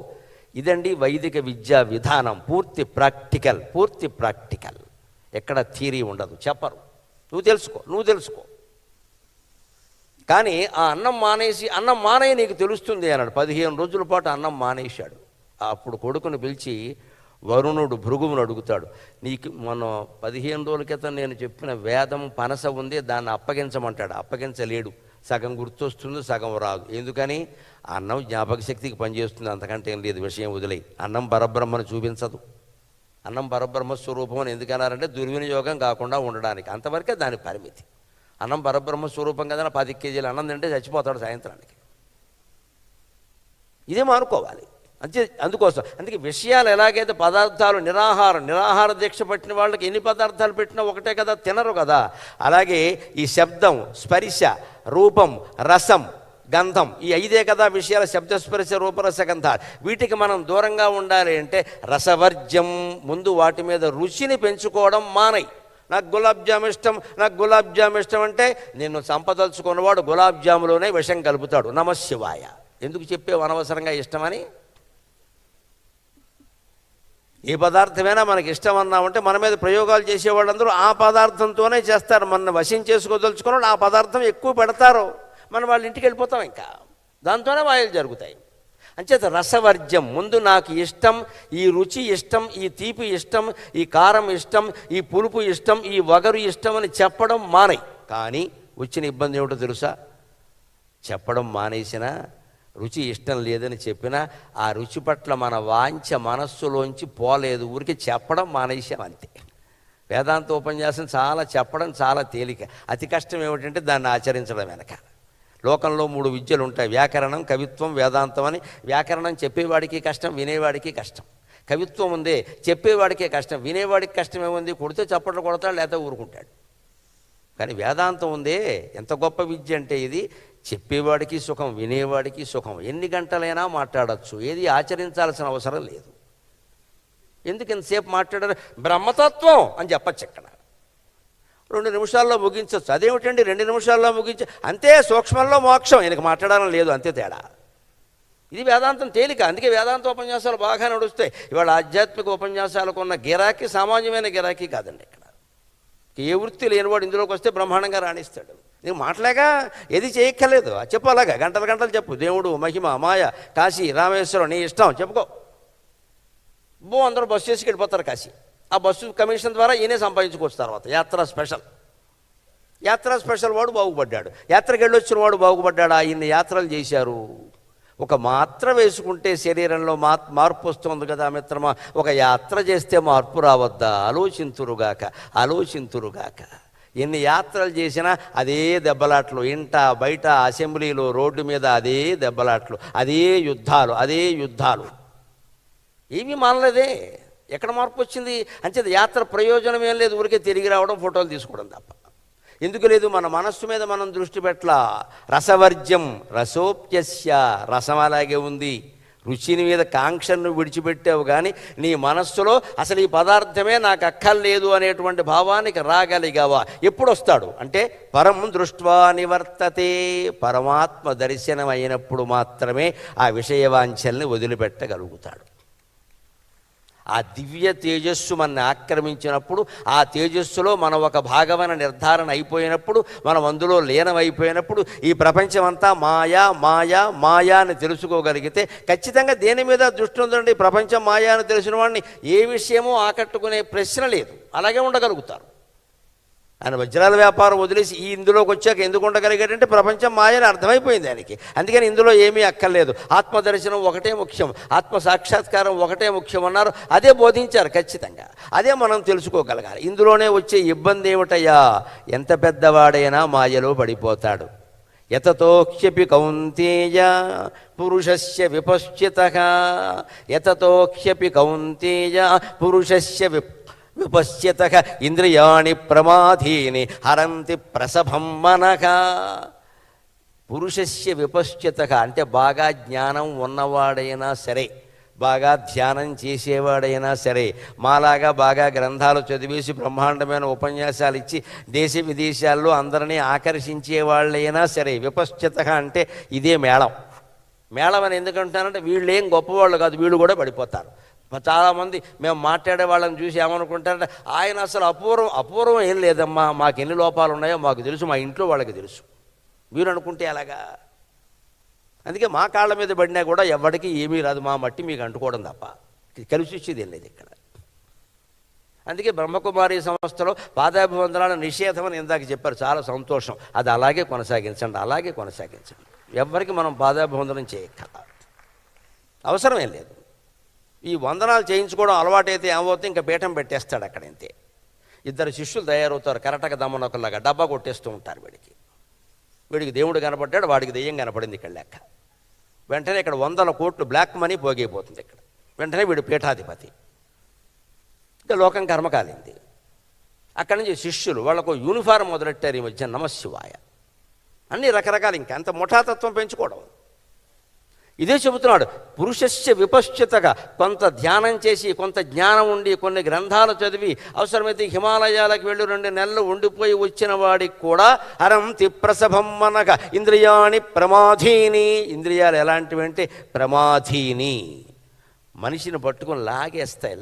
A: ఇదండి వైదిక విద్యా విధానం. పూర్తి ప్రాక్టికల్, పూర్తి ప్రాక్టికల్. ఎక్కడ థియరీ ఉండదు, చెప్పరు. నువ్వు తెలుసుకో, నువ్వు తెలుసుకో. కానీ ఆ అన్నం మానేసి, అన్నం మానేయి నీకు తెలుస్తుంది అన్నాడు. 15 రోజుల పాటు అన్నం మానేశాడు. అప్పుడు కొడుకును పిలిచి వరుణుడు భృగువును అడుగుతాడు, నీకు మొన్న 15 రోజుల క్రితం నేను చెప్పిన వేదం పనస ఉంది, దాన్ని అప్పగించమంటాడు. అప్పగించలేడు. సగం గుర్తొస్తుంది, సగం రాదు. ఎందుకని? అన్నం జ్ఞాపక శక్తికి పనిచేస్తుంది, అంతకంటే ఏం లేదు. విషయం వదిలేయి. అన్నం పరబ్రహ్మను చూపించదు. అన్నం పరబ్రహ్మ స్వరూపం అని ఎందుకన్నారంటే దుర్వినియోగం కాకుండా ఉండడానికి. అంతవరకే దాని పరిమితి. అన్నం పరబ్రహ్మ స్వరూపం కదా, 10 కేజీలు అన్నం తింటే చచ్చిపోతాడు సాయంత్రానికి. ఇదే మానుకోవాలి. అందుకోసం అందుకే విషయాలు ఎలాగైతే పదార్థాలు నిరాహార దీక్ష పట్టిన వాళ్ళకి ఎన్ని పదార్థాలు పెట్టినా ఒకటే కదా, తినరు కదా. అలాగే ఈ శబ్దం, స్పర్శ, రూపం, రసం, గంధం, ఈ 5 కదా విషయాల. శబ్దస్పర్శ రూపరస గంధాలు. వీటికి మనం దూరంగా ఉండాలి అంటే రసవర్జ్యం. ముందు వాటి మీద రుచిని పెంచుకోవడం మానై. నాకు గులాబ్ జామ్ ఇష్టం, నాకు గులాబ్ జామ్ ఇష్టం అంటే నిన్ను సంపదలుచుకున్నవాడు గులాబ్ జాములోనే విషం కలుపుతాడు. నమశివాయ. ఎందుకు చెప్పేవు అనవసరంగా ఇష్టమని? ఏ పదార్థమైనా మనకి ఇష్టం అన్నామంటే మన మీద ప్రయోగాలు చేసేవాళ్ళందరూ ఆ పదార్థంతోనే చేస్తారు. మన వశం చేసుకోదలుచుకున్నాడు ఆ పదార్థం ఎక్కువ పెడతారు, మనం వాళ్ళ ఇంటికి వెళ్ళిపోతాం. ఇంకా దాంతోనే వాయులు జరుగుతాయి. అంచేత రసవర్జ్యం. ముందు నాకు ఇష్టం, ఈ రుచి ఇష్టం, ఈ తీపి ఇష్టం, ఈ కారం ఇష్టం, ఈ పులుపు ఇష్టం, ఈ వగరు ఇష్టం అని చెప్పడం మానేయి. కానీ వచ్చిన ఇబ్బంది ఏమిటో తెలుసా? చెప్పడం మానేసినా, రుచి ఇష్టం లేదని చెప్పినా ఆ రుచి పట్ల మన వాంఛ మనస్సులోంచి పోలేదు. ఊరికి చెప్పడం మానేసాం అంతే. వేదాంత ఉపన్యాసం చాలా చెప్పడం చాలా తేలిక. అతి కష్టం ఏమిటంటే దాన్ని ఆచరించడం వెనక. లోకంలో 3 విద్యలు ఉంటాయి: వ్యాకరణం, కవిత్వం, వేదాంతం అని. వ్యాకరణం చెప్పేవాడికి కష్టం, వినేవాడికి కష్టం. కవిత్వం ఉందే చెప్పేవాడికే కష్టం, వినేవాడికి కష్టం ఏముంది? కొడితే చప్పట్లు కొడతాడు, లేకపోతే ఊరుకుంటాడు. కానీ వేదాంతం ఉందే ఎంత గొప్ప విద్య అంటే ఇది చెప్పేవాడికి సుఖం, వినేవాడికి సుఖం. ఎన్ని గంటలైనా మాట్లాడచ్చు, ఏది ఆచరించాల్సిన అవసరం లేదు. ఎందుకు ఇంతసేపు మాట్లాడారు? బ్రహ్మతత్వం అని చెప్పచ్చు. ఇక్కడ 2 నిమిషాల్లో ముగించవచ్చు. అదేమిటండి 2 నిమిషాల్లో ముగించ అంతే. సూక్ష్మంలో మోక్షం, ఈయనకి మాట్లాడాలని లేదు, అంతే తేడా. ఇది వేదాంతం తేలిక. అందుకే వేదాంత ఉపన్యాసాలు బాగా నడుస్తాయి. ఇవాళ ఆధ్యాత్మిక ఉపన్యాసాలకు ఉన్న గిరాకీ సామాన్యమైన గిరాకీ కాదండి. ఇక్కడ ఏ వృత్తి లేనివాడు ఇందులోకి వస్తే బ్రహ్మాండంగా రాణిస్తాడు. నీకు మాటలేగా ఏది చేయక్కర్లేదు, చెప్పాలాగా గంటలు గంటలు చెప్పు. దేవుడు, మహిమ, మాయ, కాశీ, రామేశ్వరం, నీ ఇష్టం చెప్పుకో. అందరూ బస్సు చేసి వెళ్ళిపోతారు కాశీ. ఆ బస్సు కమిషన్ ద్వారా ఈయనే సంపాదించుకోవచ్చు. తర్వాత యాత్రా స్పెషల్ వాడు బాగుపడ్డాడు. యాత్రకి వెళ్ళొచ్చిన వాడు బాగుపడ్డాడు. ఇన్ని యాత్రలు చేశారు. ఒక మాత్ర వేసుకుంటే శరీరంలో మార్పు వస్తుంది కదా మిత్రమా. ఒక యాత్ర చేస్తే మార్పు రావద్దా? ఆలోచింతురుగాక. ఎన్ని యాత్రలు చేసినా అదే దెబ్బలాట్లు. ఇంట బయట, అసెంబ్లీలో, రోడ్డు మీద అదే దెబ్బలాట్లు, అదే యుద్ధాలు. ఏమీ మానలేదే. ఎక్కడ మార్పు వచ్చింది? అంచేత యాత్ర ప్రయోజనం ఏం లేదు, ఊరికే తిరిగి రావడం, ఫోటోలు తీసుకోవడం తప్ప. ఎందుకు లేదు? మన మనస్సు మీద మనం దృష్టి పెట్టలా. రసవర్జ్యం రసోప్యస్య. రసం అలాగే ఉంది, రుచిని మీద కాంక్షను విడిచిపెట్టావు కానీ నీ మనస్సులో అసలు ఈ పదార్థమే నాకు అక్కర్లేదు అనేటువంటి భావానికి రాగలిగావా? ఎప్పుడు వస్తాడు అంటే పరం దృష్ట్వా నివర్తతే, పరమాత్మ దర్శనం అయినప్పుడు మాత్రమే ఆ విషయవాంఛల్ని వదిలిపెట్టగలుగుతాడు. ఆ దివ్య తేజస్సు మనని ఆక్రమించినప్పుడు, ఆ తేజస్సులో మనం ఒక భాగమైన నిర్ధారణ అయిపోయినప్పుడు, మనం అందులో లీనమైపోయినప్పుడు ఈ ప్రపంచమంతా మాయా మాయా మాయా అని తెలుసుకోగలిగితే ఖచ్చితంగా దేని మీద దృష్టి ఉందండి? ప్రపంచం మాయా అని తెలిసిన వాడిని ఏ విషయమో ఆకట్టుకునే ప్రశ్న లేదు, అలాగే ఉండగలుగుతారు. ఆయన వజ్రాల వ్యాపారం వదిలేసి ఈ ఇందులోకి వచ్చాక ఎందుకు ఉండగలిగాడంటే ప్రపంచం మాయని అర్థమైపోయింది ఆయనకి. అందుకని ఇందులో ఏమీ అక్కర్లేదు, ఆత్మదర్శనం ఒకటే ముఖ్యం, ఆత్మ సాక్షాత్కారం ఒకటే ముఖ్యం అన్నారు. అదే బోధించారు ఖచ్చితంగా, అదే మనం తెలుసుకోగలగాలి. ఇందులోనే వచ్చే ఇబ్బంది ఏమిటయ్యా? ఎంత పెద్దవాడైనా మాయలో పడిపోతాడు. యతతోక్ష్యపి కౌంతేయ పురుషస్య విపశ్చితః, యతతోక్ష్యపి కౌంతేయ పురుషస్య విపశ్యతః ఇంద్రియాణి ప్రమాధీని హరంతి ప్రసభం మనః. పురుషస్య విపశ్చితః అంటే బాగా జ్ఞానం ఉన్నవాడైనా సరే, బాగా ధ్యానం చేసేవాడైనా సరే, మాలాగా బాగా గ్రంథాలు చదివేసి బ్రహ్మాండమైన ఉపన్యాసాలు ఇచ్చి దేశ విదేశాల్లో అందరినీ ఆకర్షించే వాళ్ళైనా సరే, విపశ్చితః అంటే ఇదే మేళం. మేళం అని ఎందుకంటానంటే వీళ్ళేం గొప్పవాళ్ళు కాదు, వీళ్ళు కూడా పడిపోతారు. చాలామంది మేము మాట్లాడే వాళ్ళని చూసి ఏమనుకుంటారంటే ఆయన అసలు అపూర్వం ఏం లేదమ్మా, మాకు ఎన్ని లోపాలు ఉన్నాయో మాకు తెలుసు, మా ఇంట్లో వాళ్ళకి తెలుసు. మీరు అనుకుంటే అలాగా? అందుకే మా కాళ్ళ మీద పడినా కూడా ఎవరికి ఏమీ రాదు, మా మట్టి మీకు అంటుకోవడం తప్ప కలిసి వచ్చేది ఏం లేదు ఇక్కడ. అందుకే బ్రహ్మకుమారి సంస్థలో పాదాభివందనాల నిషేధం అని ఇందాక చెప్పారు, చాలా సంతోషం. అది అలాగే కొనసాగించండి, అలాగే కొనసాగించండి. ఎవరికి మనం పాదాభివందనం చేయక అవసరమేం లేదు. ఈ వందనాలు చేయించుకోవడం అలవాటైతే ఏమవుతుంది, ఇంకా పీఠం పెట్టేస్తాడు అక్కడ. అంతే, ఇద్దరు శిష్యులు తయారవుతారు కరటక దమనొకలాగా, డబ్బా కొట్టేస్తూ ఉంటారు. వీడికి దేవుడు కనపడ్డాడు, వాడికి దెయ్యం కనపడింది ఇక్కడ లెక్క. వెంటనే ఇక్కడ 100 కోట్లు బ్లాక్ మనీ పోగైపోతుంది ఇక్కడ. వెంటనే వీడు పీఠాధిపతి, ఇంకా లోకం కర్మ కాలింది. అక్కడి నుంచి శిష్యులు వాళ్ళకు యూనిఫారం మొదలెట్టారు ఈ మధ్య, నమశివాయ అన్ని రకరకాలు, ఇంకా అంత ముఠాతత్వం పెంచుకోవడం. ఇదే చెబుతున్నాడు, పురుషస్య విపశ్చితగా, కొంత ధ్యానం చేసి కొంత జ్ఞానం ఉండి కొన్ని గ్రంథాలు చదివి అవసరమైతే హిమాలయాలకు వెళ్ళి 2 నెలలు ఉండిపోయి వచ్చిన వాడికి కూడా హరంతి ప్రసభం మనక ఇంద్రియాణి ప్రమాధీని. ఇంద్రియాలు ఎలాంటివి అంటే ప్రమాధీని, మనిషిని పట్టుకొని లాగేస్తాయి.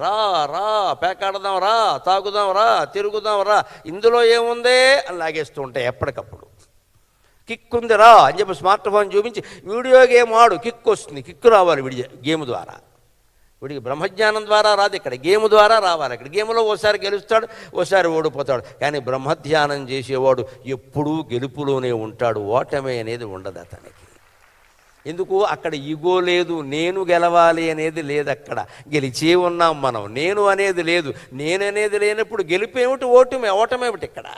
A: రా రా పేకాడదాం రా, తాగుదాం రా, తిరుగుదాం రా, ఇందులో ఏముందే అని లాగేస్తూ ఉంటాయి ఎప్పటికప్పుడు. కిక్ ఉందిరా అని చెప్పి స్మార్ట్ ఫోన్ చూపించి వీడియో గేమ్ ఆడు, కిక్ వస్తుంది. కిక్కు రావాలి వీడి గేమ్ ద్వారా. వీడికి బ్రహ్మజ్ఞానం ద్వారా రాదు, ఇక్కడ గేమ్ ద్వారా రావాలి. ఇక్కడ గేమ్లో ఓసారి గెలుస్తాడు, ఓసారి ఓడిపోతాడు. కానీ బ్రహ్మధ్యానం చేసేవాడు ఎప్పుడూ గెలుపులోనే ఉంటాడు, ఓటమి అనేది ఉండదు అతనికి. ఎందుకు? అక్కడ ఈగో లేదు, నేను గెలవాలి అనేది లేదు. అక్కడ గెలిచే ఉన్నాం మనం, నేను అనేది లేదు. నేననేది లేనప్పుడు గెలిపేమిటి, ఓటమేమిటి ఇక్కడ?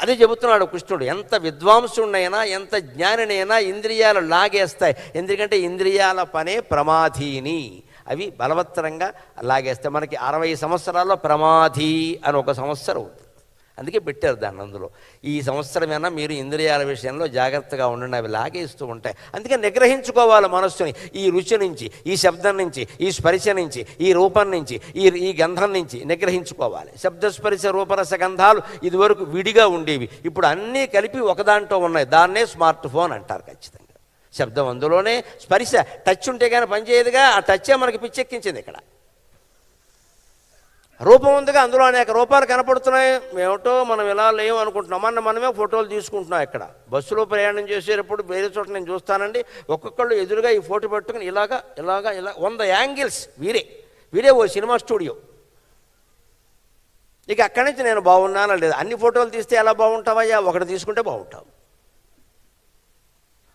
A: అదే చెబుతున్నాడు కృష్ణుడు. ఎంత విద్వాంసుడినైనా ఎంత జ్ఞానినైనా ఇంద్రియాలు లాగేస్తాయి. ఎందుకంటే ఇంద్రియాల పనే ప్రమాధీని, అవి బలవత్తరంగా లాగేస్తాయి. మనకి 60 సంవత్సరాల్లో ప్రమాధి అని ఒక సంవత్సరం ఉంది, అందుకే పెట్టారు దాన్ని అందులో. ఈ సంవత్సరమైనా మీరు ఇంద్రియాల విషయంలో జాగ్రత్తగా ఉండండి, అవి లాగేస్తూ ఉంటాయి. అందుకే నిగ్రహించుకోవాలి మనస్సుని. ఈ రుచి నుంచి, ఈ శబ్దం నుంచి, ఈ స్పర్శ నుంచి, ఈ రూపం నుంచి, ఈ గంధం నుంచి నిగ్రహించుకోవాలి. శబ్దస్పర్శ రూపరస గంధాలు ఇదివరకు విడిగా ఉండేవి, ఇప్పుడు అన్నీ కలిపి ఒకదాంట్లో ఉన్నాయి. దాన్నే స్మార్ట్ ఫోన్ అంటారు ఖచ్చితంగా. శబ్దం అందులోనే, స్పర్శ టచ్ ఉంటే కానీ పనిచేయదుగా, ఆ టచ్చే మనకి పిచ్చెక్కించింది. ఇక్కడ రూపం ఉందిగా, అందులో అనేక రూపాలు కనపడుతున్నాయి. ఏమిటో మనం ఇలా లేవు అనుకుంటున్నాం, మనమే ఫోటోలు తీసుకుంటున్నాం. ఇక్కడ బస్సులో ప్రయాణం చేసేటప్పుడు వేరే చోట నేను చూస్తానండి, ఒక్కొక్కళ్ళు ఎదురుగా ఈ ఫోటో పెట్టుకుని ఇలాగా 100 యాంగిల్స్. వీరే ఓ సినిమా స్టూడియో. ఇక అక్కడి నుంచి నేను బాగున్నానా లేదా, అన్ని ఫోటోలు తీస్తే ఎలా బాగుంటావయ్యా, ఒకటి తీసుకుంటే బాగుంటావు.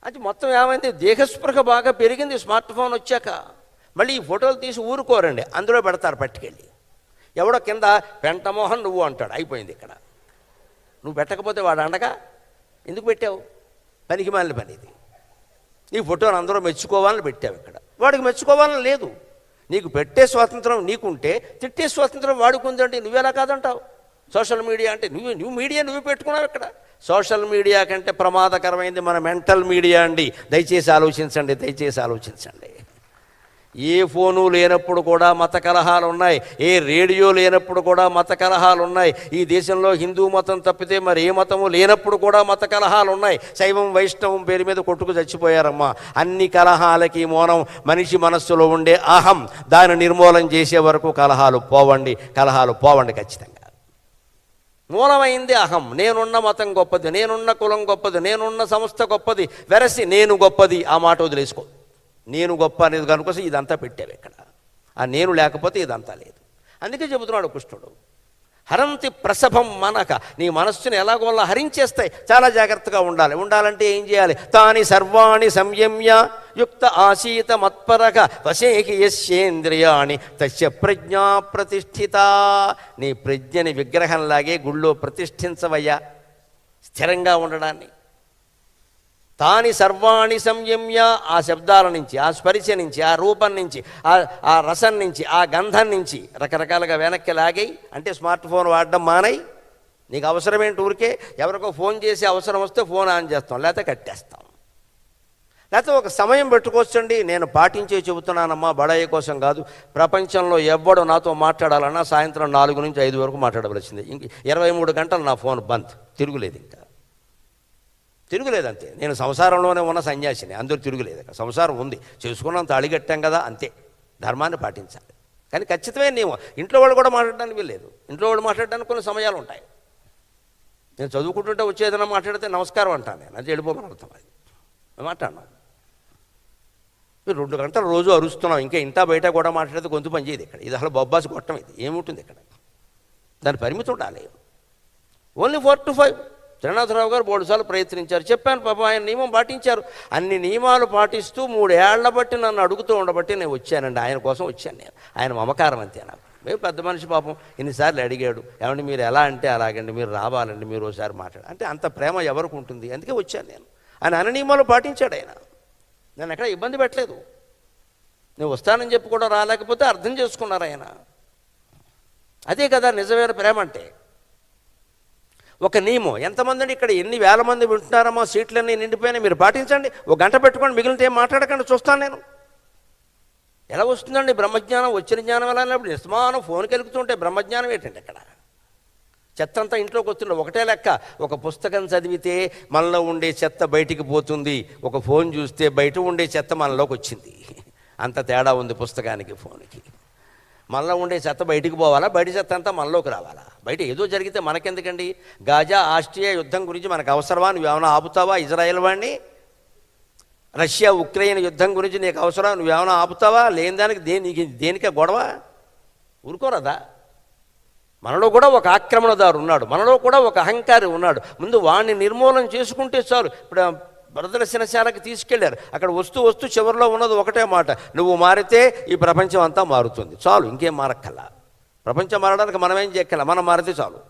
A: అది మొత్తం ఏమైంది, దేహస్పృహ బాగా పెరిగింది స్మార్ట్ ఫోన్ వచ్చాక. మళ్ళీ ఈ ఫోటోలు తీసి ఊరుకోరండి, అందులో పెడతారు పట్టుకెళ్ళి. ఎవడో కింద పెంటమోహన్ నువ్వు అంటాడు, అయిపోయింది ఇక్కడ. నువ్వు పెట్టకపోతే వాడు అండగా ఎందుకు పెట్టావు, పనికి మాలిన పని ఇది. నీ ఫోటోని అందరూ మెచ్చుకోవాలని పెట్టావు, ఇక్కడ వాడికి మెచ్చుకోవాలని లేదు. నీకు పెట్టే స్వాతంత్రం నీకుంటే తిట్టే స్వాతంత్రం వాడుకుందంటే నువ్వెలా కాదంటావు. సోషల్ మీడియా అంటే నువ్వు మీడియా నువ్వు పెట్టుకున్నావు. ఇక్కడ సోషల్ మీడియా కంటే ప్రమాదకరమైంది మన మెంటల్ మీడియా అండి. దయచేసి ఆలోచించండి, దయచేసి ఆలోచించండి. ఏ ఫోను లేనప్పుడు కూడా మత కలహాలు ఉన్నాయి, ఏ రేడియో లేనప్పుడు కూడా మత కలహాలు ఉన్నాయి. ఈ దేశంలో హిందూ మతం తప్పితే మరి ఏ మతము లేనప్పుడు కూడా మత కలహాలు ఉన్నాయి. శైవం వైష్ణవం పేరు మీద కొట్టుకు చచ్చిపోయారమ్మా. అన్ని కలహాలకి మౌనం మనిషి మనస్సులో ఉండే అహం. దాన్ని నిర్మూలన చేసే వరకు కలహాలు పోవండి ఖచ్చితంగా. మూలమైంది అహం. నేనున్న మతం గొప్పది, నేనున్న కులం గొప్పది, నేనున్న సంస్థ గొప్పది, వెరసి నేను గొప్పది. ఆ మాట వదిలేసుకో. నేను గొప్ప అనేది కనుక ఇదంతా పెట్టావు ఇక్కడ. ఆ నేను లేకపోతే ఇదంతా లేదు. అందుకే చెబుతున్నాడు కృష్ణుడు, హరంతి ప్రసభం మనక. నీ మనస్సుని ఎలాగోలా హరించేస్తాయి. చాలా జాగ్రత్తగా ఉండాలంటే ఏం చేయాలి? తాని సర్వాణి సంయమ్య యుక్త ఆసీత మత్పరక వశేకి యస్యేంద్రియాణి తస్య ప్రజ్ఞా ప్రతిష్ఠిత. నీ ప్రజ్ఞని విగ్రహంలాగే గుళ్ళో ప్రతిష్ఠించవయ్యా, స్థిరంగా ఉండడాన్ని. తాని సర్వాణి సంయమ్య. ఆ శబ్దాల నుంచి, ఆ స్పర్శ నుంచి, ఆ రూపం నుంచి, ఆ రసం నుంచి, ఆ గంధం నుంచి రకరకాలుగా వెనక్కి లాగాయి. అంటే స్మార్ట్ ఫోన్ వాడడం మానై. నీకు అవసరమేంటి? ఊరికే ఎవరికో ఫోన్ చేసి అవసరం వస్తే ఫోన్ ఆన్ చేస్తాం, లేకపోతే కట్టేస్తాం. లేకపోతే ఒక సమయం పెట్టుకోవచ్చండి. నేను పాటించే చెబుతున్నానమ్మా, బడాయి కోసం కాదు. ప్రపంచంలో ఎవ్వడు నాతో మాట్లాడాలన్నా సాయంత్రం 4 నుంచి 5 వరకు మాట్లాడవలసిందే. ఇంక 23 గంటలు నా ఫోన్ బంద్, తిరుగులేదు. ఇంకా తిరుగులేదంతే. నేను సంసారంలోనే ఉన్న సన్యాసిని, అందరూ తిరుగులేదు. సంసారం ఉంది, చేసుకున్నంత అడిగట్టాం కదా, అంతే. ధర్మాన్ని పాటించాలి. కానీ ఖచ్చితమైన నియమం. ఇంట్లో వాళ్ళు కూడా మాట్లాడడానికి వీల్లేదు. ఇంట్లో వాళ్ళు మాట్లాడడానికి కొన్ని సమయాలు ఉంటాయి. నేను చదువుకుంటుంటే వచ్చేదన్నా మాట్లాడితే నమస్కారం అంటాను నేను, అది వెళ్ళిపోమని అర్థం. అది మాట్లాడినా మీరు 2 గంటలు రోజు అరుస్తున్నాం, ఇంకా ఇంటా బయట కూడా మాట్లాడితే గొంతు పనిచేయదు ఇక్కడ. ఇది అసలు బొబ్బాసి కొట్టం. ఇది ఏముంటుంది ఇక్కడ? దాని పరిమితి ఉండాలి. Only 4 to 5. త్రినాథరావు గారు 3 సార్లు ప్రయత్నించారు. చెప్పాను పాపం, ఆయన నియమం పాటించారు. అన్ని నియమాలు పాటిస్తూ 3 ఏళ్ల బట్టి నన్ను అడుగుతూ ఉండబట్టి నేను వచ్చానండి. ఆయన కోసం వచ్చాను నేను. ఆయన మమకారం అంతే నాకు. మేము పెద్ద మనిషి పాపం ఎన్నిసార్లు అడిగాడు, ఏమంటే మీరు ఎలా అంటే అలాగండి, మీరు రావాలండి, మీరు ఒకసారి మాట్లాడు అంటే. అంత ప్రేమ ఎవరికి ఉంటుంది? అందుకే వచ్చాను నేను. ఆయన అన్ని నియమాలు పాటించాడు. ఆయన నన్ను ఎక్కడ ఇబ్బంది పెట్టలేదు. నేను వస్తానని చెప్పి కూడా రాలేకపోతే అర్థం చేసుకున్నారు ఆయన. అదే కదా నిజమైన ప్రేమ అంటే. ఒక నియమం. ఎంతమంది ఇక్కడ ఎన్ని వేల మంది వింటున్నారమ్మా, సీట్లన్నీ నిండిపోయినాయి. మీరు పాటించండి. 1 గంట పెట్టుకోండి, మిగిలితే ఏం మాట్లాడకండి, చూస్తాను నేను. ఎలా వస్తుందండి బ్రహ్మజ్ఞానం? వచ్చిన జ్ఞానం ఎలా అన్నప్పుడు నిస్మానం ఫోన్కి వెలుగుతుంటే బ్రహ్మజ్ఞానం ఏంటంటే ఇక్కడ? చెత్త అంతా ఇంట్లోకి వస్తుంది. ఒకటే లెక్క. ఒక పుస్తకం చదివితే మనలో ఉండే చెత్త బయటికి పోతుంది, ఒక ఫోన్ చూస్తే బయట ఉండే చెత్త మనలోకి వచ్చింది. అంత తేడా ఉంది పుస్తకానికి, ఫోన్కి. మనలో ఉండే చెత్త బయటికి పోవాలా, బయట చెత్త అంతా మనలోకి రావాలా? బయట ఏదో జరిగితే మనకెందుకండి? గాజా ఆస్ట్రియా యుద్ధం గురించి మనకు అవసరమా? నువ్వేమైనా ఆపుతావా? ఇజ్రాయెల్ వాడిని. రష్యా ఉక్రెయిన్ యుద్ధం గురించి నీకు అవసరం, నువ్వేమైనా ఆపుతావా? లేని దానికి దేనికే గొడవ? ఊరుకోరదా? మనలో కూడా ఒక ఆక్రమణదారు ఉన్నాడు, మనలో కూడా ఒక అహంకారి ఉన్నాడు. ముందు వాడిని నిర్మూలన చేసుకుంటే చాలు. ఇప్పుడు ప్రదర్శనశాలకు తీసుకెళ్లారు. అక్కడ వస్తూ చివరిలో ఉన్నది ఒకటే మాట, నువ్వు మారితే ఈ ప్రపంచం అంతా మారుతుంది. చాలు, ఇంకేం మారక్కల్లా. ప్రపంచం మారడానికి మనమేం చేయక్కల, మనం మారితే చాలు.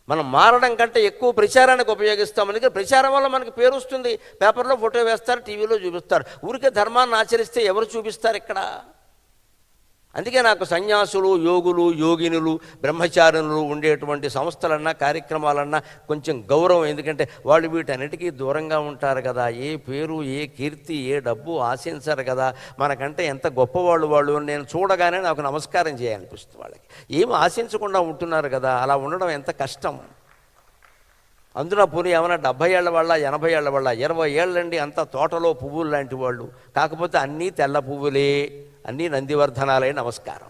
A: మనం మారడం కంటే ఎక్కువ ప్రచారానికి ఉపయోగిస్తాం. అందుకని ప్రచారం వల్ల మనకి పేరు వస్తుంది. పేపర్లో ఫోటో వేస్తారు, టీవీలో చూపిస్తారు. ఊరికే ధర్మాన్ని ఆచరిస్తే ఎవరు చూపిస్తారు ఇక్కడ? అందుకే నాకు సన్యాసులు, యోగులు, యోగినులు, బ్రహ్మచారులు ఉండేటువంటి సంస్థలన్నా కార్యక్రమాలన్నా కొంచెం గౌరవం. ఎందుకంటే వాళ్ళు వీటన్నిటికీ దూరంగా ఉంటారు కదా. ఏ పేరు, ఏ కీర్తి, ఏ డబ్బు ఆశించరు కదా. మనకంటే ఎంత గొప్పవాళ్ళు వాళ్ళు. నేను చూడగానే నాకు నమస్కారం చేయాలనిపిస్తుంది వాళ్ళకి. ఏమి ఆశించకుండా ఉంటున్నారు కదా. అలా ఉండడం ఎంత కష్టం. అందులో పోనీ ఏమైనా 70 ఏళ్ల వాళ్ళ, 80 ఏళ్ల వాళ్ళ, 20 ఏళ్ళండి అంతా తోటలో పువ్వులు లాంటి వాళ్ళు. కాకపోతే అన్నీ తెల్ల పువ్వులే, అన్నీ నందివర్ధనాలే. నమస్కారం.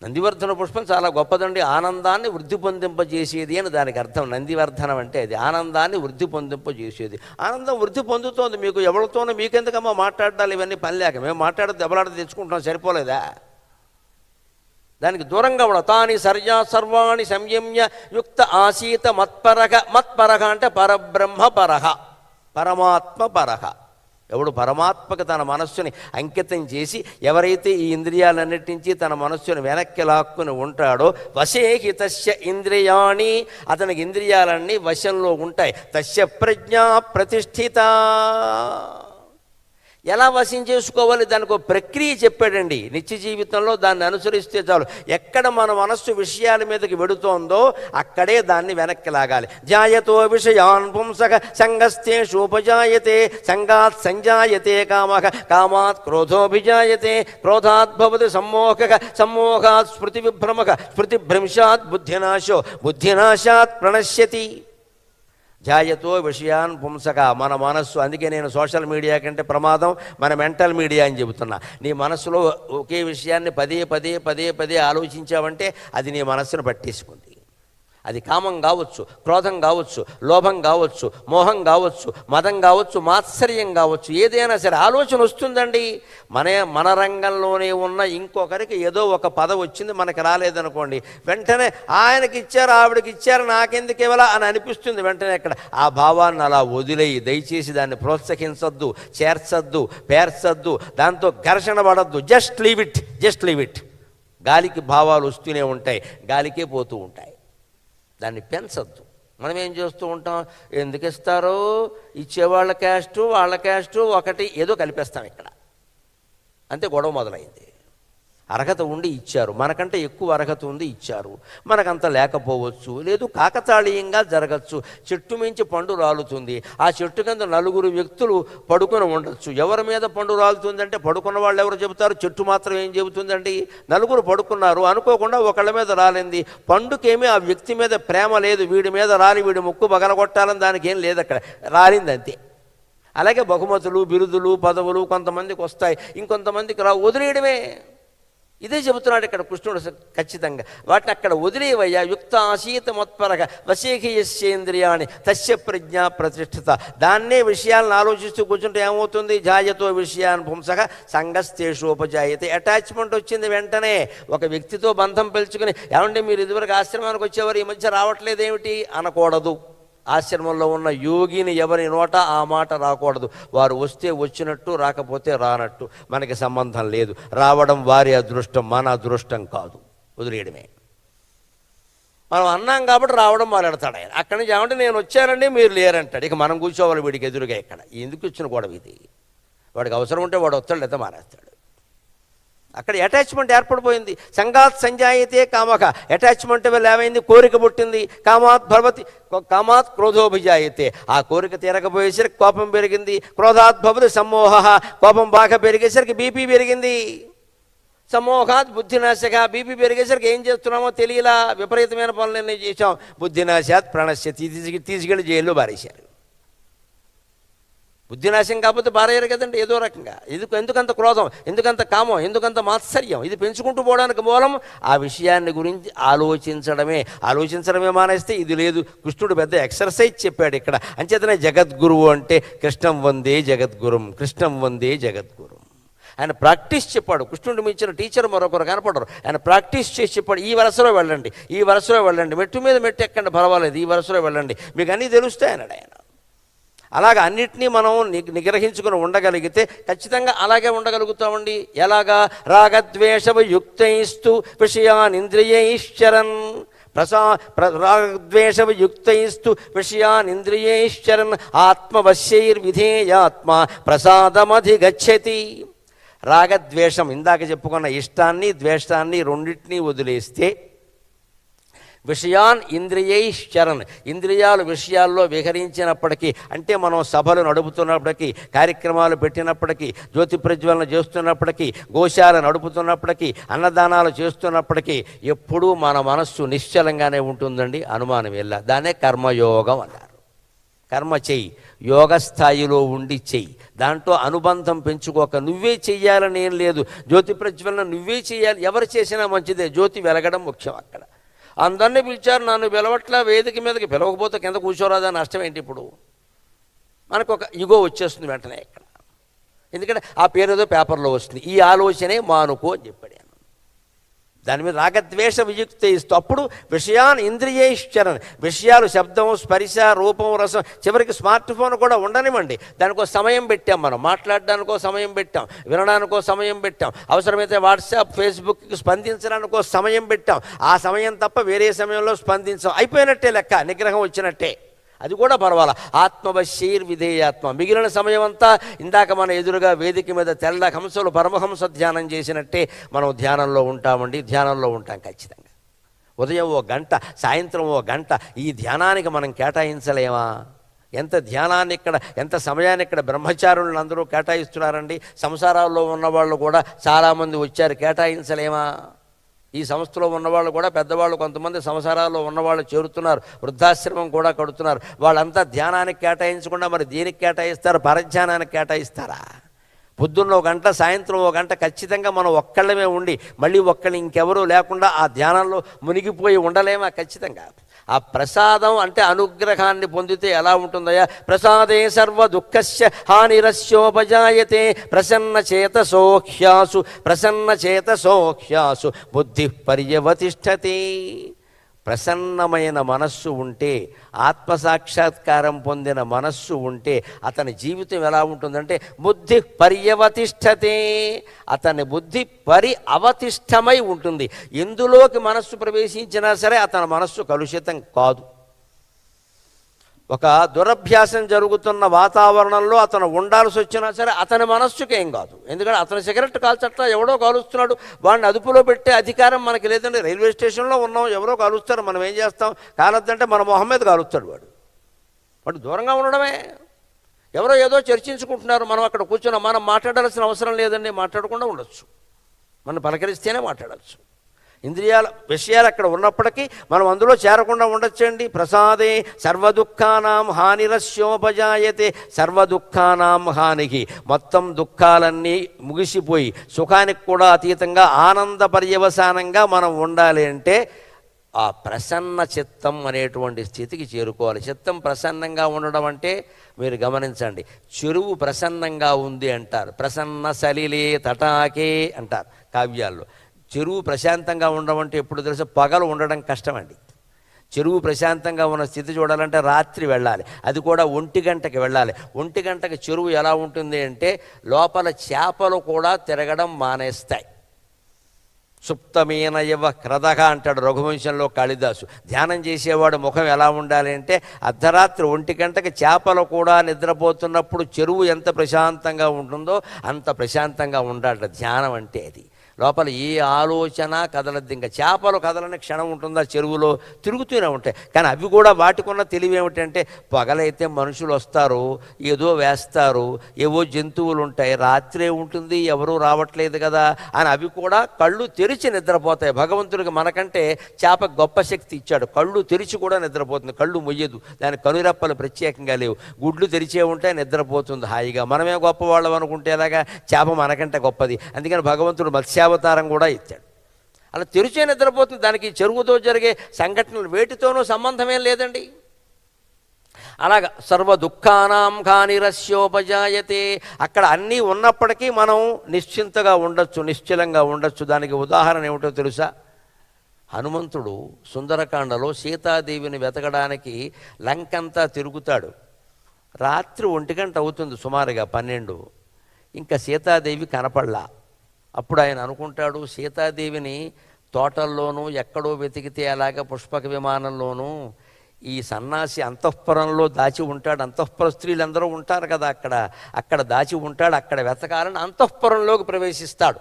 A: నందివర్ధన పుష్పం చాలా గొప్పదండి. ఆనందాన్ని వృద్ధి పొందింపజేసేది అని దానికి అర్థం. నందివర్ధనం అంటే అది ఆనందాన్ని వృద్ధి పొందింపజేసేది. ఆనందం వృద్ధి పొందుతోంది. మీకు ఎవరితోనో మీకెందుకమ్మా మాట్లాడాలి? ఇవన్నీ పని లేక మేము మాట్లాడితే దెబ్బలాట తెచ్చుకుంటాం, సరిపోలేదా? దానికి దూరంగా కూడా తాని సర్వాణి సంయమ్య యుక్త ఆసీత మత్పరహ. మత్పరహ అంటే పరబ్రహ్మపరహ, పరమాత్మ పరహ. ఎవడు పరమాత్మకు తన మనస్సుని అంకితం చేసి ఎవరైతే ఈ ఇంద్రియాలన్నిటి నుంచి తన మనస్సుని వెనక్కి లాక్కుని ఉంటాడో, వశేహి తస్య ఇంద్రియాణి, అతనికి ఇంద్రియాలన్నీ వశంలో ఉంటాయి. తస్య ప్రజ్ఞా ప్రతిష్ఠిత. ఎలా వశం చేసుకోవాలి దానికి ఒక ప్రక్రియ చెప్పాడండి. నిత్య జీవితంలో దాన్ని అనుసరిస్తే చాలు. ఎక్కడ మన మనస్సు విషయాల మీదకి వెడుతోందో అక్కడే దాన్ని వెనక్కి లాగాలి. జాయతో విషయాన్ పుంసక సంగస్తేషోపజాయతే సంగాత్ సంజాయతే కామః కామాత్ క్రోధోభిజాయతే క్రోధాత్ భవతి సమ్మోహక సమ్మోహాత్ స్మృతి విభ్రమక స్మృతిభ్రంశాత్ బుద్ధినాశో బుద్ధినాశాత్ ప్రణశ్యతి. ధ్యాయతో విషయాన్ పుంసక, మన మనస్సు. అందుకే నేను సోషల్ మీడియా కంటే ప్రమాదం మన మెంటల్ మీడియా అని చెబుతున్నా. నీ మనస్సులో ఒకే విషయాన్ని పదే పదే పదే పదే ఆలోచించావంటే అది నీ మనస్సును పట్టేసుకుంది. అది కామం కావచ్చు, క్రోధం కావచ్చు, లోభం కావచ్చు, మోహం కావచ్చు, మదం కావచ్చు, మాత్సర్యం కావచ్చు, ఏదైనా సరే ఆలోచన వస్తుందండి. మన రంగంలోనే ఉన్న ఇంకొకరికి ఏదో ఒక పదవి వచ్చింది, మనకి రాలేదనుకోండి, వెంటనే ఆయనకి ఇచ్చారు ఆవిడకి ఇచ్చారు నాకెందుకు ఇవ్వాలా అని అనిపిస్తుంది వెంటనే. అక్కడ ఆ భావాన్ని అలా వదిలేయి, దయచేసి దాన్ని ప్రోత్సహించద్దు, చేర్చద్దు, పేర్చద్దు, దాంతో ఘర్షణ పడద్దు. Just leave it. గాలికి భావాలు వస్తూనే ఉంటాయి, గాలికే పోతూ ఉంటాయి. దాన్ని పెంచద్దు. మనం ఏం చేస్తూ ఉంటాం, ఎందుకు ఇస్తారో ఇచ్చేవాళ్ళ క్యాస్టు వాళ్ళ క్యాస్టు ఒకటి ఏదో కలిపేస్తాం ఇక్కడ, అంతే గొడవ మొదలైంది. అర్హత ఉండి ఇచ్చారు, మనకంటే ఎక్కువ అర్హత ఉంది ఇచ్చారు, మనకంత లేకపోవచ్చు, లేదు కాకతాళీయంగా జరగచ్చు. చెట్టు మించి పండు రాలుతుంది, ఆ చెట్టు కింద 4 వ్యక్తులు పడుకొని ఉండొచ్చు. ఎవరి మీద పండు రాలుతుందంటే పడుకున్న వాళ్ళు ఎవరు చెబుతారు, చెట్టు మాత్రం ఏం చెబుతుందండి. 4 పడుకున్నారు, అనుకోకుండా ఒకళ్ళ మీద రాలింది. పండుకేమీ ఆ వ్యక్తి మీద ప్రేమ లేదు, వీడి మీద రాలి వీడి ముక్కు పగలగొట్టాలని దానికి ఏం లేదు, అక్కడ రాలింది అంతే. అలాగే బహుమతులు, బిరుదులు, పదవులు కొంతమందికి వస్తాయి, ఇంకొంతమందికి రావు, వదిలేయడమే. ఇదే చెబుతున్నాడు ఇక్కడ కృష్ణుడు ఖచ్చితంగా. వాటిని అక్కడ వదిలేవయ్యా. యుక్త ఆశీత మత్పరగ వశీకయస్యేంద్రియాణి తస్య ప్రజ్ఞా ప్రతిష్ఠిత. దాన్నే విషయాలను ఆలోచిస్తూ కూర్చుంటే ఏమవుతుంది, జాయతో విషయాన్ని పుంసక సంగస్తేషోపజాయతే. అటాచ్మెంట్ వచ్చింది వెంటనే. ఒక వ్యక్తితో బంధం పెంచుకుని ఏమంటే మీరు ఇదివరకు ఆశ్రమానికి వచ్చేవారు ఈ మధ్య రావట్లేదేమిటి అనకూడదు. ఆశ్రమంలో ఉన్న యోగిని ఎవరి నోట ఆ మాట రాకూడదు. వారు వస్తే వచ్చినట్టు, రాకపోతే రానట్టు, మనకి సంబంధం లేదు. రావడం వారి అదృష్టం, మన అదృష్టం కాదు, వదిలేయడమే. మనం అన్నాం కాబట్టి రావడం మొదలెడతాడు ఆయన. అక్కడి నుంచి ఏమంటే నేను వచ్చానండి మీరు లేరంటాడు. ఇక మనం కూర్చోవాలి వీడికి ఎదురుగా. ఇక్కడ ఎందుకు వచ్చిన గొడవ ఇది? వాడికి అవసరం ఉంటే వాడు వస్తాడు, లేదా మానేస్తాడు. అక్కడ అటాచ్మెంట్ ఏర్పడిపోయింది. సంగాత్ సంజాయితే కామక, అటాచ్మెంట్ వల్ల ఏమైంది, కోరిక పుట్టింది. కామాత్ భవతి కామాత్ క్రోధోభిజాయితే, ఆ కోరిక తీరకపోయేసరికి కోపం పెరిగింది. క్రోధాత్ భవతి సమ్మోహ, కోపం బాగా పెరిగేసరికి బీపీ పెరిగింది. సమ్మోహాత్ బుద్ధినాశక, బీపీ పెరిగేసరికి ఏం చేస్తున్నామో తెలియలా, విపరీతమైన పనులన్నీ చేసాం. బుద్ధినాశాత్ ప్రణశ్య, తీసుకెళ్ళి జైల్లో బారేశారు. బుద్ధినాశం కాకపోతే పారేయరు కదండి ఏదో రకంగా. ఎందుకంత క్రోధం, ఎందుకంత కామం, ఎందుకంత మాత్సర్యం? ఇది పెంచుకుంటూ పోవడానికి మూలం ఆ విషయాన్ని గురించి ఆలోచించడమే మానేస్తే ఇది లేదు. కృష్ణుడు పెద్ద ఎక్సర్సైజ్ చెప్పాడు ఇక్కడ. అంచేతనే జగద్గురువు అంటే కృష్ణం వందే జగద్గురుం, కృష్ణం వందే జగద్గురుం. ఆయన ప్రాక్టీస్ చెప్పాడు. కృష్ణుడు మించిన టీచర్ మరొకరు కనపడరు. ఆయన ప్రాక్టీస్ చేసి చెప్పాడు, ఈ వరుసలో వెళ్ళండి, మెట్టు మీద మెట్టు ఎక్కండి పర్వాలేదు, ఈ వరుసలో వెళ్ళండి, మీకు అన్నీ తెలుస్తాయి అన్నాడు ఆయన. అలాగా అన్నిటినీ మనం నిగ్రహించుకుని ఉండగలిగితే ఖచ్చితంగా అలాగే ఉండగలుగుతామండి. ఎలాగా? రాగద్వేషయుక్తైస్తు విషయానింద్రియైశ్చరన్ రాగద్వేషయుక్తైస్తు విషయానింద్రియైశ్చరన్ ఆత్మవశ్యైర్విధేయాత్మ ప్రసాదమధిగచ్చతి. రాగద్వేషం, ఇందాక చెప్పుకున్న ఇష్టాన్ని ద్వేషాన్ని రెండింటినీ వదిలేస్తే, విషయాన్ ఇంద్రియైశ్చరన్, ఇంద్రియాలు విషయాల్లో విహరించినప్పటికీ, అంటే మనం సభలు నడుపుతున్నప్పటికీ, కార్యక్రమాలు పెట్టినప్పటికీ, జ్యోతి ప్రజ్వలన చేస్తున్నప్పటికీ, గోశాల నడుపుతున్నప్పటికీ, అన్నదానాలు చేస్తున్నప్పటికీ ఎప్పుడూ మన మనస్సు నిశ్చలంగానే ఉంటుందండి, అనుమానం వెళ్ళా. దాన్నే కర్మయోగం అన్నారు. కర్మ చెయ్యి, యోగ స్థాయిలో ఉండి చెయ్యి, దాంట్లో అనుబంధం పెంచుకోక. నువ్వే చెయ్యాలని ఏం లేదు. జ్యోతి ప్రజ్వలన నువ్వే చెయ్యాలి, ఎవరు చేసినా మంచిదే. జ్యోతి వెలగడం ముఖ్యం. అక్కడ అందరినీ పిలిచారు, నన్ను పిలవట్లా, వేదిక మీదకి పిలవకపోతే కింద కూర్చోరాదా, నష్టం ఏంటి? ఇప్పుడు మనకు ఒక ఇగో వచ్చేస్తుంది వెంటనే ఇక్కడ. ఎందుకంటే ఆ పేరు ఏదో పేపర్లో వస్తుంది, ఈ ఆలోచనే మానుకో అని చెప్పాడు. దాని మీద రాగద్వేష వియుక్త ఇస్తూ అప్పుడు విషయాన్ని ఇంద్రియైశ్చరణ, విషయాలు శబ్దం, స్పర్శ, రూపం, రసం, చివరికి స్మార్ట్ ఫోన్ కూడా ఉండనివ్వండి. దానికో సమయం పెట్టాం, మనం మాట్లాడడానికో సమయం పెట్టాం, వినడానికో సమయం పెట్టాం, అవసరమైతే వాట్సాప్, ఫేస్బుక్కి స్పందించడానికో సమయం పెట్టాం. ఆ సమయం తప్ప వేరే సమయంలో స్పందించాం, అయిపోయినట్టే లెక్క, నిగ్రహం వచ్చినట్టే. అది కూడా పర్వాలా. ఆత్మవశ్యైర్ విధేయాత్మ. మిగిలిన సమయం అంతా ఇందాక మన ఎదురుగా వేదిక మీద తెల్ల హంసలు పరమహంస ధ్యానం చేసినట్టే మనం ధ్యానంలో ఉంటామండి. ధ్యానంలో ఉంటాం ఖచ్చితంగా. ఉదయం 1 గంట, సాయంత్రం 1 గంట ఈ ధ్యానానికి మనం కేటాయించలేమా? ఎంత ధ్యానాన్ని ఇక్కడ, ఎంత సమయాన్ని ఇక్కడ బ్రహ్మచారులను అందరూ కేటాయిస్తున్నారండి. సంసారాల్లో ఉన్నవాళ్ళు కూడా చాలామంది వచ్చారు, కేటాయించలేమా? ఈ సంస్థలో ఉన్నవాళ్ళు కూడా పెద్దవాళ్ళు కొంతమంది సంసారాల్లో ఉన్నవాళ్ళు చేరుతున్నారు, వృద్ధాశ్రమం కూడా కడుతున్నారు. వాళ్ళంతా ధ్యానానికి కేటాయించకుండా మరి దేనికి కేటాయిస్తారు? పరధ్యానానికి కేటాయిస్తారా? పొద్దున్న 1 గంట, సాయంత్రం 1 గంట ఖచ్చితంగా మనం ఒక్కళ్ళమే ఉండి మళ్ళీ ఒక్కళ్ళు ఇంకెవరూ లేకుండా ఆ ధ్యానంలో మునిగిపోయి ఉండలేమా? ఖచ్చితంగా. ఆ ప్రసాదం అంటే అనుగ్రహాన్ని పొందితే ఎలా ఉంటుందయ్యా? ప్రసాదే సర్వ దుఃఖస్య హానిరస్యోపజాయతే ప్రసన్నచేతసోహ్యాసు బుద్ధి పర్యవతిష్ఠతి. ప్రసన్నమైన మనస్సు ఉంటే, ఆత్మసాక్షాత్కారం పొందిన మనస్సు ఉంటే అతని జీవితం ఎలా ఉంటుందంటే బుద్ధి పర్యవతిష్ఠతే. అతని బుద్ధి అవతిష్టమై ఉంటుంది. ఎందులోకి మనస్సు ప్రవేశించినా సరే అతని మనస్సు కలుషితం కాదు. ఒక దురభ్యాసం జరుగుతున్న వాతావరణంలో అతను ఉండాల్సి వచ్చినా సరే అతని మనస్సుకి ఏం కాదు. ఎందుకంటే అతను సిగరెట్ కాల్చట్లా, ఎవడో కాలుస్తున్నాడు, వాడిని అదుపులో పెట్టే అధికారం మనకి లేదండి. రైల్వే స్టేషన్లో ఉన్నాం, ఎవరో కాలుస్తారు, మనం ఏం చేస్తాం? కాలొద్దంటే మన మొహం మీద కాలుస్తాడు వాడు దూరంగా ఉండడమే. ఎవరో ఏదో చర్చించుకుంటున్నారు, మనం అక్కడ కూర్చున్నాం, మనం మాట్లాడాల్సిన అవసరం లేదండి. మాట్లాడకుండా ఉండొచ్చు, మనం పలకరిస్తేనే మాట్లాడచ్చు. ఇంద్రియాల విషయాలు అక్కడ ఉన్నప్పటికీ మనం అందులో చేరకుండా ఉండొచ్చండి. ప్రసాదే సర్వదుఃఖానాం హానిరస్యోపజాయతే. సర్వదుఃఖానాం హానికి, మొత్తం దుఃఖాలన్నీ ముగిసిపోయి సుఖానికి కూడా అతీతంగా ఆనంద పర్యవసానంగా మనం ఉండాలి అంటే ఆ ప్రసన్న చిత్తం అనేటువంటి స్థితికి చేరుకోవాలి. చిత్తం ప్రసన్నంగా ఉండడం అంటే మీరు గమనించండి, చెరువు ప్రసన్నంగా ఉంది అంటారు, ప్రసన్న సలిలే తటాకే అంటారు కావ్యాల్లో. చెరువు ప్రశాంతంగా ఉండడం అంటే ఎప్పుడు తెలుసా? పగలు ఉండడం కష్టమండి. చెరువు ప్రశాంతంగా ఉన్న స్థితి చూడాలంటే రాత్రి వెళ్ళాలి, అది కూడా 1 గంటకి వెళ్ళాలి. 1 గంటకి చెరువు ఎలా ఉంటుంది అంటే లోపల చేపలు కూడా తిరగడం మానేస్తాయి. సుప్తమీన ఇవ క్రదగ అంటాడు రఘువంశంలో కాళిదాసు. ధ్యానం చేసేవాడు ముఖం ఎలా ఉండాలి అంటే అర్ధరాత్రి 1 గంటకి చేపలు కూడా నిద్రపోతున్నప్పుడు చెరువు ఎంత ప్రశాంతంగా ఉంటుందో అంత ప్రశాంతంగా ఉండాలి ధ్యానం అంటే. అది లోపల ఏ ఆలోచన కదలద్దు. ఇంకా చేపలు కదలని క్షణం ఉంటుందా? చెరువులో తిరుగుతూనే ఉంటాయి. కానీ అవి కూడా వాటికున్న తెలివి ఏమిటంటే పగలైతే మనుషులు వస్తారు, ఏదో వేస్తారు, ఏవో జంతువులు ఉంటాయి, రాత్రే ఉంటుంది, ఎవరూ రావట్లేదు కదా అని అవి కూడా కళ్ళు తెరిచి నిద్రపోతాయి. భగవంతుడికి మనకంటే చేప గొప్ప శక్తి ఇచ్చాడు, కళ్ళు తెరిచి కూడా నిద్రపోతుంది, కళ్ళు మొయ్యదు, దాని కనురెప్పలు ప్రత్యేకంగా లేవు, గుడ్లు తెరిచే ఉంటే నిద్రపోతుంది హాయిగా. మనమే గొప్పవాళ్ళం అనుకుంటే ఎలాగా? చేప మనకంటే గొప్పది. అందుకని భగవంతుడు మత్స్యావతారం కూడా ఇచ్చాడు. అలా తెరిచే నిద్రపోతుంది. దానికి చెరువుతో జరిగే సంఘటనలు వేటితోనూ సంబంధమేం లేదండి. అలాగా సర్వ దుఃఖానాం హానిరస్యోపజాయతే. అక్కడ అన్నీ ఉన్నప్పటికీ మనం నిశ్చింతగా ఉండొచ్చు, నిశ్చలంగా ఉండొచ్చు. దానికి ఉదాహరణ ఏమిటో తెలుసా? హనుమంతుడు సుందరకాండలో సీతాదేవిని వెతకడానికి లంకంతా తిరుగుతాడు. రాత్రి 1 గంట అవుతుంది, సుమారుగా 12. ఇంకా సీతాదేవి కనపడలా. అప్పుడు ఆయన అనుకుంటాడు, సీతాదేవిని తోటల్లోనూ ఎక్కడో వెతికితే అలాగా పుష్పక విమానంలోనూ ఈ సన్నాసి అంతఃపురంలో దాచి ఉంటాడు. అంతఃపుర స్త్రీలందరూ ఉంటారు కదా అక్కడ దాచి ఉంటాడు. అక్కడ వెతకాలని అంతఃపురంలోకి ప్రవేశిస్తాడు.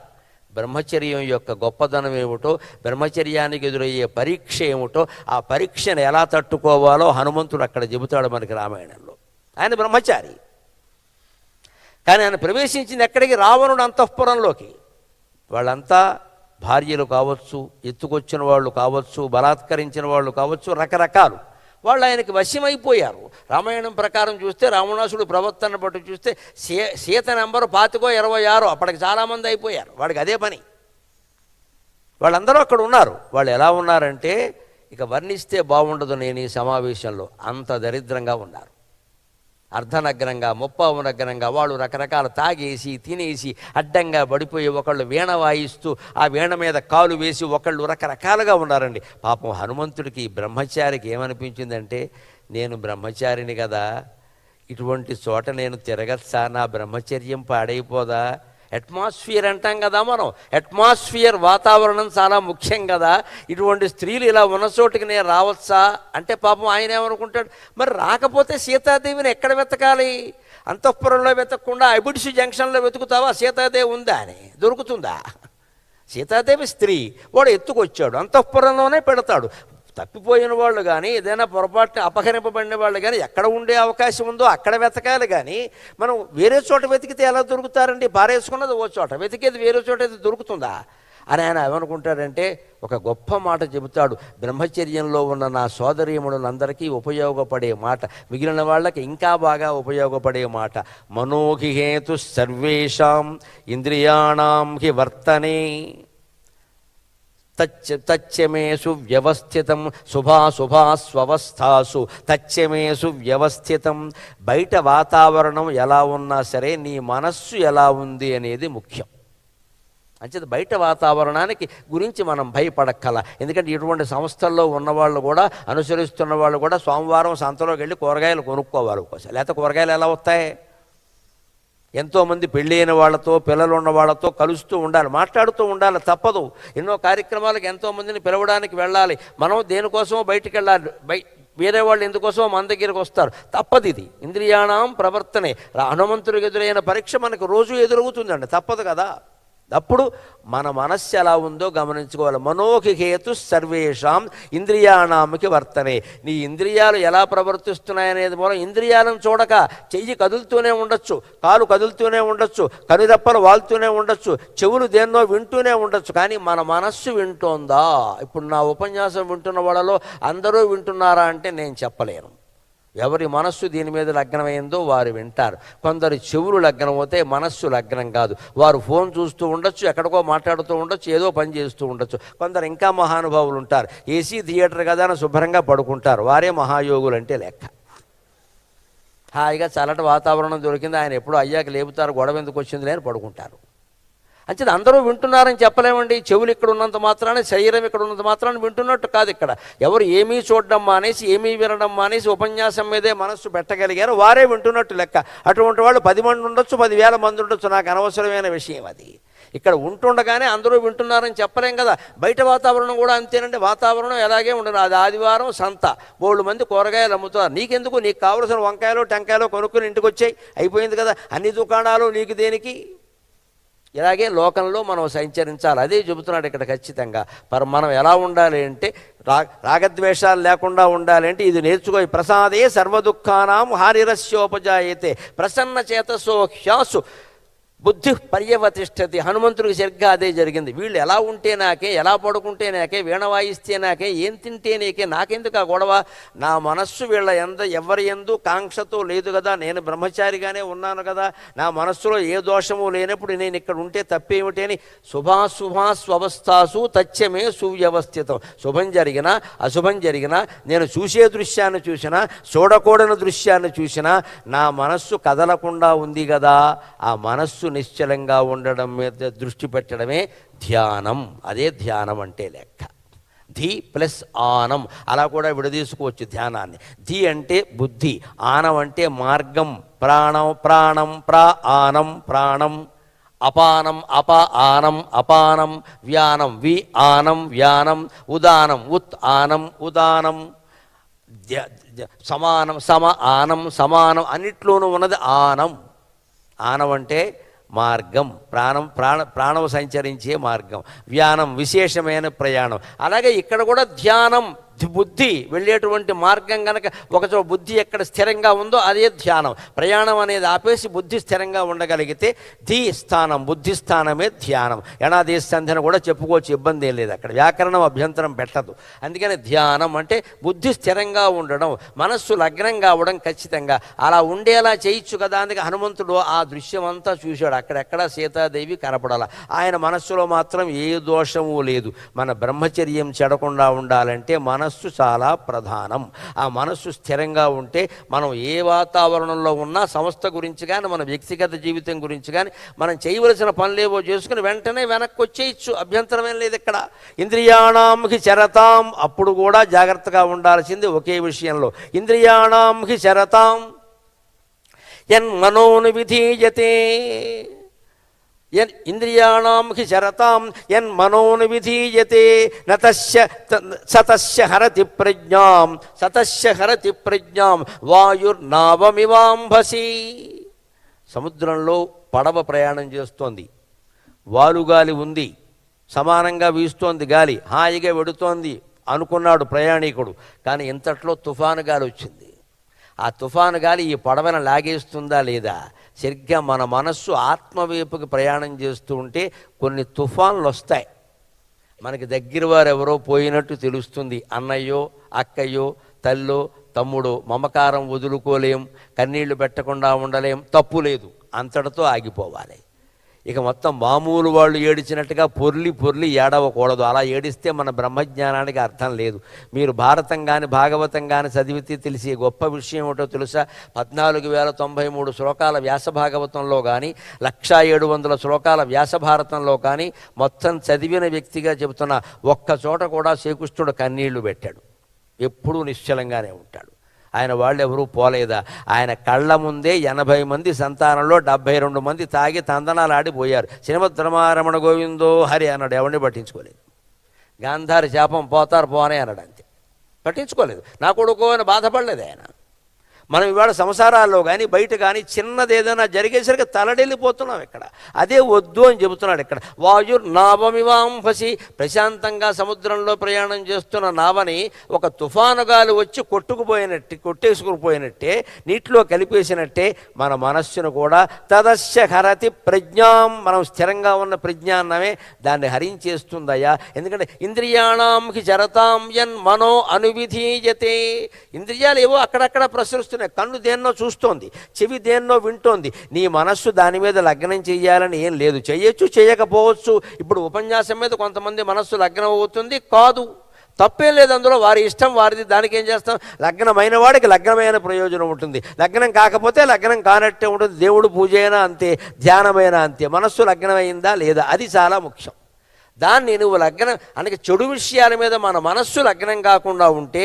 A: బ్రహ్మచర్యం యొక్క గొప్పదనం ఏమిటో, బ్రహ్మచర్యానికి ఎదురయ్యే పరీక్ష ఏమిటో, ఆ పరీక్షను ఎలా తట్టుకోవాలో హనుమంతుడు అక్కడ చెబుతాడు మనకి రామాయణంలో. ఆయన బ్రహ్మచారి, కానీ ఆయన ప్రవేశించింది ఎక్కడికి? రావణుడు అంతఃపురంలోకి. వాళ్ళంతా భార్యలు కావచ్చు, ఎత్తుకొచ్చిన వాళ్ళు కావచ్చు, బలాత్కరించిన వాళ్ళు కావచ్చు, రకరకాలు వాళ్ళు ఆయనకి వశ్యమైపోయారు. రామాయణం ప్రకారం చూస్తే, రావణాసుడు ప్రవర్తన బట్టి చూస్తే సీత నెంబరు 25-26, అప్పటికి చాలామంది అయిపోయారు. వాడికి అదే పని. వాళ్ళందరూ అక్కడ ఉన్నారు. వాళ్ళు ఎలా ఉన్నారంటే ఇక వర్ణిస్తే బాగుండదు నేను ఈ సమావేశంలో, అంత దరిద్రంగా ఉన్నారు. అర్ధనగ్నంగా, ముప్పావునగ్నంగా వాళ్ళు రకరకాల తాగేసి తినేసి అడ్డంగా పడిపోయి ఒకళ్ళు వీణ వాయిస్తూ ఆ వీణ మీద కాలు వేసి ఒకళ్ళు రకరకాలుగా ఉన్నారండి. పాపం హనుమంతుడికి బ్రహ్మచారికి ఏమనిపించిందంటే, నేను బ్రహ్మచారిని కదా, ఇటువంటి చోట నేను తిరగచ్చా? నా బ్రహ్మచర్యం పాడైపోదా? అట్మాస్ఫియర్ అంటాం కదా మనం, అట్మాస్ఫియర్ వాతావరణం చాలా ముఖ్యం కదా. ఇటువంటి స్త్రీలు ఇలా ఉన్న చోటుకి నేను రావచ్చా అంటే పాపం ఆయన ఏమనుకుంటాడు, మరి రాకపోతే సీతాదేవిని ఎక్కడ వెతకాలి? అంతఃపురంలో వెతకకుండా అబిడ్స్ జంక్షన్లో వెతుకుతావా సీతాదేవి ఉందా అని? దొరుకుతుందా? సీతాదేవి స్త్రీ, వాడు ఎత్తుకొచ్చాడు, అంతఃపురంలోనే పెడతాడు. తప్పిపోయిన వాళ్ళు కానీ ఏదైనా పొరపాటున అపహరింపబడిన వాళ్ళు కానీ ఎక్కడ ఉండే అవకాశం ఉందో అక్కడ వెతకాలి. కానీ మనం వేరే చోట వెతికితే ఎలా దొరుకుతారండి? పారేసుకున్నది ఓ చోట, వెతికేది వేరే చోట అయితే దొరుకుతుందా అని ఆయన ఏమనుకుంటాడంటే ఒక గొప్ప మాట చెబుతాడు. బ్రహ్మచర్యంలో ఉన్న నా సోదరీమణులందరికీ ఉపయోగపడే మాట, మిగిలిన వాళ్ళకి ఇంకా బాగా ఉపయోగపడే మాట. మనోహిహేతు సర్వేషాం ఇంద్రియాణం హి వర్తనే తచ్చమేషు వ్యవస్థితం శుభాశుభాస్వస్థాసు తచ్చమేషు వ్యవస్థితం. బయట వాతావరణం ఎలా ఉన్నా సరే నీ మనస్సు ఎలా ఉంది అనేది ముఖ్యం. అంచేత బయట వాతావరణానికి గురించి మనం భయపడక్కల. ఎందుకంటే ఇటువంటి సంస్థల్లో ఉన్నవాళ్ళు కూడా, అనుసరిస్తున్న వాళ్ళు కూడా సోమవారం సంతలోకి వెళ్ళి కూరగాయలు కొనుక్కోవాలి. లేకపోతే కూరగాయలు ఎలా వస్తాయి? ఎంతోమంది పెళ్ళైన వాళ్ళతో, పిల్లలు ఉన్న వాళ్ళతో కలుస్తూ ఉండాలి, మాట్లాడుతూ ఉండాలి, తప్పదు. ఎన్నో కార్యక్రమాలకు ఎంతోమందిని పిలవడానికి వెళ్ళాలి. మనం దేనికోసమో బయటికి వెళ్ళాలి, వేరే వాళ్ళు ఎందుకోసమో మన దగ్గరికి వస్తారు, తప్పదు. ఇది ఇంద్రియాణం ప్రవర్తనే. హనుమంతుడికి ఎదురైన పరీక్ష మనకు రోజు ఎదురవుతుందండి, తప్పదు కదా. అప్పుడు మన మనస్సు ఎలా ఉందో గమనించుకోవాలి. మనోహిహేతు సర్వేషాం ఇంద్రియాణాంకి వర్తనే. నీ ఇంద్రియాలు ఎలా ప్రవర్తిస్తున్నాయనేది మూలం. ఇంద్రియాలను చూడక చెయ్యి కదులుతూనే ఉండొచ్చు, కాలు కదులుతూనే ఉండొచ్చు, కనురెప్పలు వాళ్తూనే ఉండొచ్చు, చెవులు దేన్నో వింటూనే ఉండొచ్చు, కానీ మన మనస్సు వింటోందా? ఇప్పుడు నా ఉపన్యాసం వింటున్న వాళ్ళలో అందరూ వింటున్నారా అంటే నేను చెప్పలేను. ఎవరి మనస్సు దీని మీద లగ్నమైందో వారు వింటారు. కొందరు చెవులు లగ్నమవుతే మనస్సు లగ్నం కాదు. వారు ఫోన్ చూస్తూ ఉండొచ్చు, ఎక్కడికో మాట్లాడుతూ ఉండొచ్చు, ఏదో పని చేస్తూ ఉండొచ్చు. కొందరు ఇంకా మహానుభావులు ఉంటారు, ఏసీ థియేటర్ కదా అని శుభ్రంగా పడుకుంటారు. వారే మహాయోగులు అంటే లెక్క. హాయిగా చల్లటి వాతావరణం దొరికింది, ఆయన ఎప్పుడో అయ్యాక లేపుతారు, గొడవ ఎందుకు వచ్చింది అని పడుకుంటారు. అంచేది అందరూ వింటున్నారని చెప్పలేమండి. చెవులు ఇక్కడ ఉన్నంత మాత్రాన్ని, శరీరం ఇక్కడ ఉన్నంత మాత్రాన్ని వింటున్నట్టు కాదు. ఇక్కడ ఎవరు ఏమీ చూడడం మానేసి, ఏమీ వినడం మానేసి ఉపన్యాసం మీదే మనస్సు పెట్టగలిగారు, వారే వింటున్నట్టు లెక్క. అటువంటి వాళ్ళు 10 మంది ఉండొచ్చు, 10,000 మంది ఉండొచ్చు, నాకు అనవసరమైన విషయం అది. ఇక్కడ ఉంటుండగానే అందరూ వింటున్నారని చెప్పలేం కదా. బయట వాతావరణం కూడా అంతేనండి. వాతావరణం ఎలాగే ఉండదు. అది ఆదివారం సంత, బోళ్ళు మంది కూరగాయలు అమ్ముతారు. నీకెందుకు? నీకు కావలసిన వంకాయలు టెంకాయలు కొనుక్కుని ఇంటికి వచ్చాయి, అయిపోయింది కదా. అన్ని దుకాణాలు నీకు దేనికి? ఇలాగే లోకంలో మనం సంచరించాలి. అదే చెబుతున్నాడు ఇక్కడ ఖచ్చితంగా. మనం ఎలా ఉండాలి అంటే రాగద్వేషాలు లేకుండా ఉండాలి అంటే ఇది నేర్చుకో. ప్రసాదే సర్వదుఃఖానాం హానిరస్యోపజాయతే ప్రసన్న చేతసో హ్యాసు బుద్ధి పర్యవతిష్టతి. హనుమంతుడికి సరిగ్గా అదే జరిగింది. వీళ్ళు ఎలా ఉంటే నాకే, ఎలా పడుకుంటే నాకే, వీణ వాయిస్తే నాకే, ఏం తింటే నీకే, నాకెందుకు ఆ గొడవ? నా మనస్సు వీళ్ళ ఎవరి ఎందు కాంక్షతో లేదు కదా. నేను బ్రహ్మచారిగానే ఉన్నాను కదా. నా మనస్సులో ఏ దోషము లేనప్పుడు నేను ఇక్కడ ఉంటే తప్పేమిటి అని శుభాశుభాస్వస్థాసు తచ్చమే సువ్యవస్థితం. శుభం జరిగినా అశుభం జరిగినా, నేను చూసే దృశ్యాన్ని చూసినా, చూడకూడని దృశ్యాన్ని చూసినా నా మనస్సు కదలకుండా ఉంది కదా. ఆ మనస్సు నిశ్చలంగా ఉండడం మీద దృష్టి పెట్టడమే ధ్యానం. అదే ధ్యానం అంటే లెక్క. ధీ ప్లస్ ఆనం, అలా కూడా విడదీసుకోవచ్చు ధ్యానాన్ని. ధీ అంటే బుద్ధి, ఆనం అంటే మార్గం. ప్రాణం ప్రాణం ఆనం ప్రాణం, అపానం ఆనం అపానం, వ్యానం వి ఆనం వ్యానం, ఉదానం ఉత్ ఆనం ఉదానం, సమానం సమ ఆనం సమానం, అన్నిట్లోనూ ఉన్నది ఆనం. ఆనం అంటే మార్గం, ప్రాణం సంచరించే మార్గం. వ్యానం విశేషమైన ప్రయాణం. అలాగే ఇక్కడ కూడా ధ్యానం, బుద్ధి వెళ్ళేటువంటి మార్గం కనుక ఒకచో బుద్ధి ఎక్కడ స్థిరంగా ఉందో అదే ధ్యానం. ప్రయాణం అనేది ఆపేసి బుద్ధి స్థిరంగా ఉండగలిగితే ధీ స్థానం, బుద్ధి స్థానమే ధ్యానం. ఎనాదేశ సంధ్యను కూడా చెప్పుకోవచ్చు, ఇబ్బంది ఏం లేదు. అక్కడ వ్యాకరణం అభ్యంతరం పెట్టదు. అందుకని ధ్యానం అంటే బుద్ధి స్థిరంగా ఉండడం, మనస్సు లగ్నం కావడం. ఖచ్చితంగా అలా ఉండేలా చేయొచ్చు కదా. అందుకే హనుమంతుడు ఆ దృశ్యం అంతా చూశాడు. అక్కడెక్కడ సీతాదేవి కనపడాల. ఆయన మనస్సులో మాత్రం ఏ దోషము లేదు. మన బ్రహ్మచర్యం చెడకుండా ఉండాలంటే మనస్సు చాలా ప్రధానం. ఆ మనస్సు స్థిరంగా ఉంటే మనం ఏ వాతావరణంలో ఉన్నా సంస్థ గురించి కానీ, మన వ్యక్తిగత జీవితం గురించి కానీ, మనం చేయవలసిన పనులేవో చేసుకుని వెంటనే వెనక్కి వచ్చేయచ్చు, అభ్యంతరమేం లేదు. ఇక్కడ ఇంద్రియాణాంహి చరతాం, అప్పుడు కూడా జాగ్రత్తగా ఉండాల్సింది ఒకే విషయంలో. ఇంద్రియాణాంహి చరతాం యన్మనోను విధీయతే. యన్ ఇంద్రియాణం హి చరతాం యన్ మనోనువిధీయతే సతస్య హరతి ప్రజ్ఞాం వాయుర్నావమివాంభసి. సముద్రంలో పడవ ప్రయాణం చేస్తోంది, వాలుగాలి ఉంది, సమానంగా వీస్తోంది గాలి, హాయిగా వెడుతోంది అనుకున్నాడు ప్రయాణికుడు. కానీ ఇంతట్లో తుఫాను గాలి వచ్చింది. ఆ తుఫాను గాలి ఈ పడవను లాగేస్తుందా లేదా? సరిగ్గా మన మనస్సు ఆత్మవైపుకి ప్రయాణం చేస్తూ ఉంటే కొన్ని తుఫాన్లు వస్తాయి. మనకి దగ్గర వారు ఎవరో పోయినట్టు తెలుస్తుంది. అన్నయ్యో, అక్కయ్యో, తల్లో, తమ్ముడో, మమకారం వదులుకోలేం, కన్నీళ్లు పెట్టకుండా ఉండలేం, తప్పు లేదు, అంతటితో ఆగిపోవాలి. ఇక మొత్తం మామూలు వాళ్ళు ఏడిచినట్టుగా పొర్లి పొర్లి ఏడవకూడదు. అలా ఏడిస్తే మన బ్రహ్మజ్ఞానానికి అర్థం లేదు. మీరు భారతం కానీ భాగవతం కానీ చదివితే తెలిసే గొప్ప విషయం ఏమిటో తెలుసా? 14,093 శ్లోకాల వ్యాస భాగవతంలో కానీ 1,700 శ్లోకాల వ్యాస భారతంలో కానీ మొత్తం చదివిన వ్యక్తిగా చెబుతున్న ఒక్క చోట కూడా శ్రీకృష్ణుడు కన్నీళ్లు పెట్టాడు. ఎప్పుడూ నిశ్చలంగానే ఉంటాడు. ఆయన వాళ్ళు ఎవరూ పోలేదా? ఆయన కళ్ళ ముందే 80 మంది సంతానంలో 72 మంది తాగి తందనాలు ఆడిపోయారు. శ్రీమద్రమారమణ గోవిందో హరి అన్నాడు, ఎవరిని పట్టించుకోలేదు. గాంధారి శాపం పోతారు పోనే అన్నాడు, అంతే, పట్టించుకోలేదు. నా కొడుకో అని బాధపడలేదు ఆయన. మనం ఇవాళ సంసారాల్లో కానీ బయట కానీ చిన్నది ఏదైనా జరిగేసరికి తలడెళ్ళిపోతున్నాం. ఇక్కడ అదే వద్దు అని చెబుతున్నాడు. ఇక్కడ వాయుర్నావమివాంభసి, ప్రశాంతంగా సముద్రంలో ప్రయాణం చేస్తున్న నావని ఒక తుఫాను గాలి వచ్చి కొట్టేసుకుపోయినట్టే, నీటిలో కలిపేసినట్టే మన మనస్సును కూడా తదస్య హరతి ప్రజ్ఞాం, మనం స్థిరంగా ఉన్న ప్రజ్ఞాన్నమే దాన్ని హరించేస్తుందయ్యా. ఎందుకంటే ఇంద్రియాణం హి చరతాం యన్ మనో అనువిధీయతే. ఇంద్రియాలు ఏవో అక్కడక్కడ ప్రసరిస్తున్నాయి. కన్ను దేన్నో చూస్తోంది, చెవి దేన్నో వింటోంది. నీ మనస్సు దాని మీద లగ్నం చెయ్యాలని ఏం లేదు. చెయ్యొచ్చు, చేయకపోవచ్చు. ఇప్పుడు ఉపన్యాసం మీద కొంతమంది మనస్సు లగ్నం అవుతుంది, కాదు, తప్పేం లేదు అందులో, వారి ఇష్టం వారిది. దానికి ఏం చేస్తాం? లగ్నమైన వాడికి లగ్నమైన ప్రయోజనం ఉంటుంది, లగ్నం కాకపోతే లగ్నం కానట్టే ఉంటుంది. దేవుడు పూజ అయినా అంతే, ధ్యానమైనా అంతే. మనస్సు లగ్నమైందా లేదా, అది చాలా ముఖ్యం. దాన్ని నువ్వు లగ్నం అనగా చెడు విషయాల మీద మన మనస్సు లగ్నం కాకుండా ఉంటే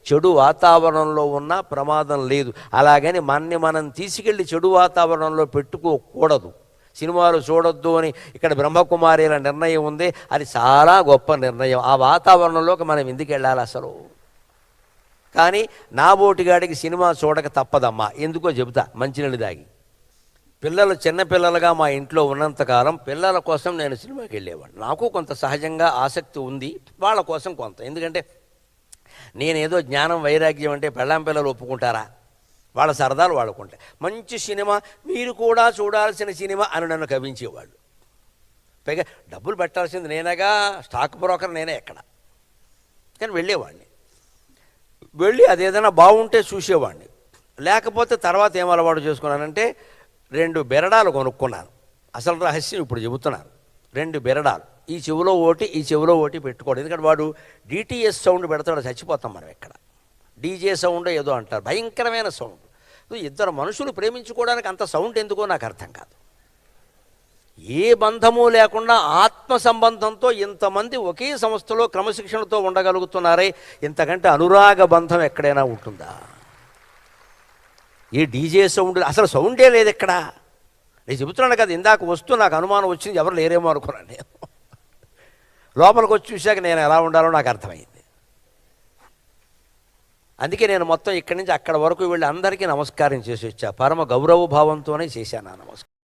A: చెడు వాతావరణంలో ఉన్న ప్రమాదం లేదు. అలాగని మనం తీసుకెళ్ళి చెడు వాతావరణంలో పెట్టుకోకూడదు. సినిమాలు చూడొద్దు అని ఇక్కడ బ్రహ్మకుమారిల నిర్ణయం ఉంది. అది చాలా గొప్ప నిర్ణయం. ఆ వాతావరణంలోకి మనం ఎందుకు వెళ్ళాలి అసలు? కానీ నాబోటిగాడికి సినిమా చూడక తప్పదమ్మా. ఎందుకో చెబుతా. మంచినీళ్ళు దాగి పిల్లలు చిన్నపిల్లలుగా మా ఇంట్లో ఉన్నంతకాలం పిల్లల కోసం నేను సినిమాకి వెళ్ళేవాడిని. నాకు కొంత సహజంగా ఆసక్తి ఉంది, వాళ్ళ కోసం కొంత. ఎందుకంటే నేనేదో జ్ఞానం వైరాగ్యం అంటే పెళ్ళాం పిల్లలు ఒప్పుకుంటారా? వాళ్ళ సరదాలు వాడుకుంటాయి. మంచి సినిమా, మీరు కూడా చూడాల్సిన సినిమా అని నన్ను కవించేవాళ్ళు. పైగా డబ్బులు పెట్టాల్సింది నేనేగా, స్టాక్ బ్రోకర్ నేనే ఎక్కడ. కానీ వెళ్ళేవాడిని. వెళ్ళి అదేదైనా బాగుంటే చూసేవాడిని. లేకపోతే తర్వాత ఏం అలవాటు చేసుకున్నానంటే 2 బెరడాలు కొనుక్కున్నాను. అసలు రహస్యం ఇప్పుడు చెబుతున్నాను. 2 బెరడాలు, ఈ చెవులో ఓటి ఈ చెవులో ఓటి పెట్టుకోవడం. ఎందుకంటే వాడు డిటిఎస్ సౌండ్ పెడతాడు, చచ్చిపోతాం మనం. ఎక్కడ డీజే సౌండ్ ఏదో అంటారు, భయంకరమైన సౌండ్. ఇద్దరు మనుషులు ప్రేమించుకోవడానికి అంత సౌండ్ ఎందుకో నాకు అర్థం కాదు. ఏ బంధము లేకుండా ఆత్మ సంబంధంతో ఇంతమంది ఒకే సంస్థలో క్రమశిక్షణతో ఉండగలుగుతున్నారే, ఇంతకంటే అనురాగ బంధం ఎక్కడైనా ఉంటుందా? ఏ డీజే సౌండ్, అసలు సౌండే లేదు ఇక్కడ. నేను చెబుతున్నాను కదా, ఇందాక వస్తూ నాకు అనుమానం వచ్చింది, ఎవరు లేరేమో అనుకున్నాను. నేను లోపలికి వచ్చి చూశాక నేను ఎలా ఉండాలో నాకు అర్థమైంది. అందుకే నేను మొత్తం ఇక్కడి నుంచి అక్కడ వరకు వెళ్ళి అందరికీ నమస్కారం చేసి వచ్చా. పరమ గౌరవ భావంతోనే చేశాను ఆ నమస్కారం.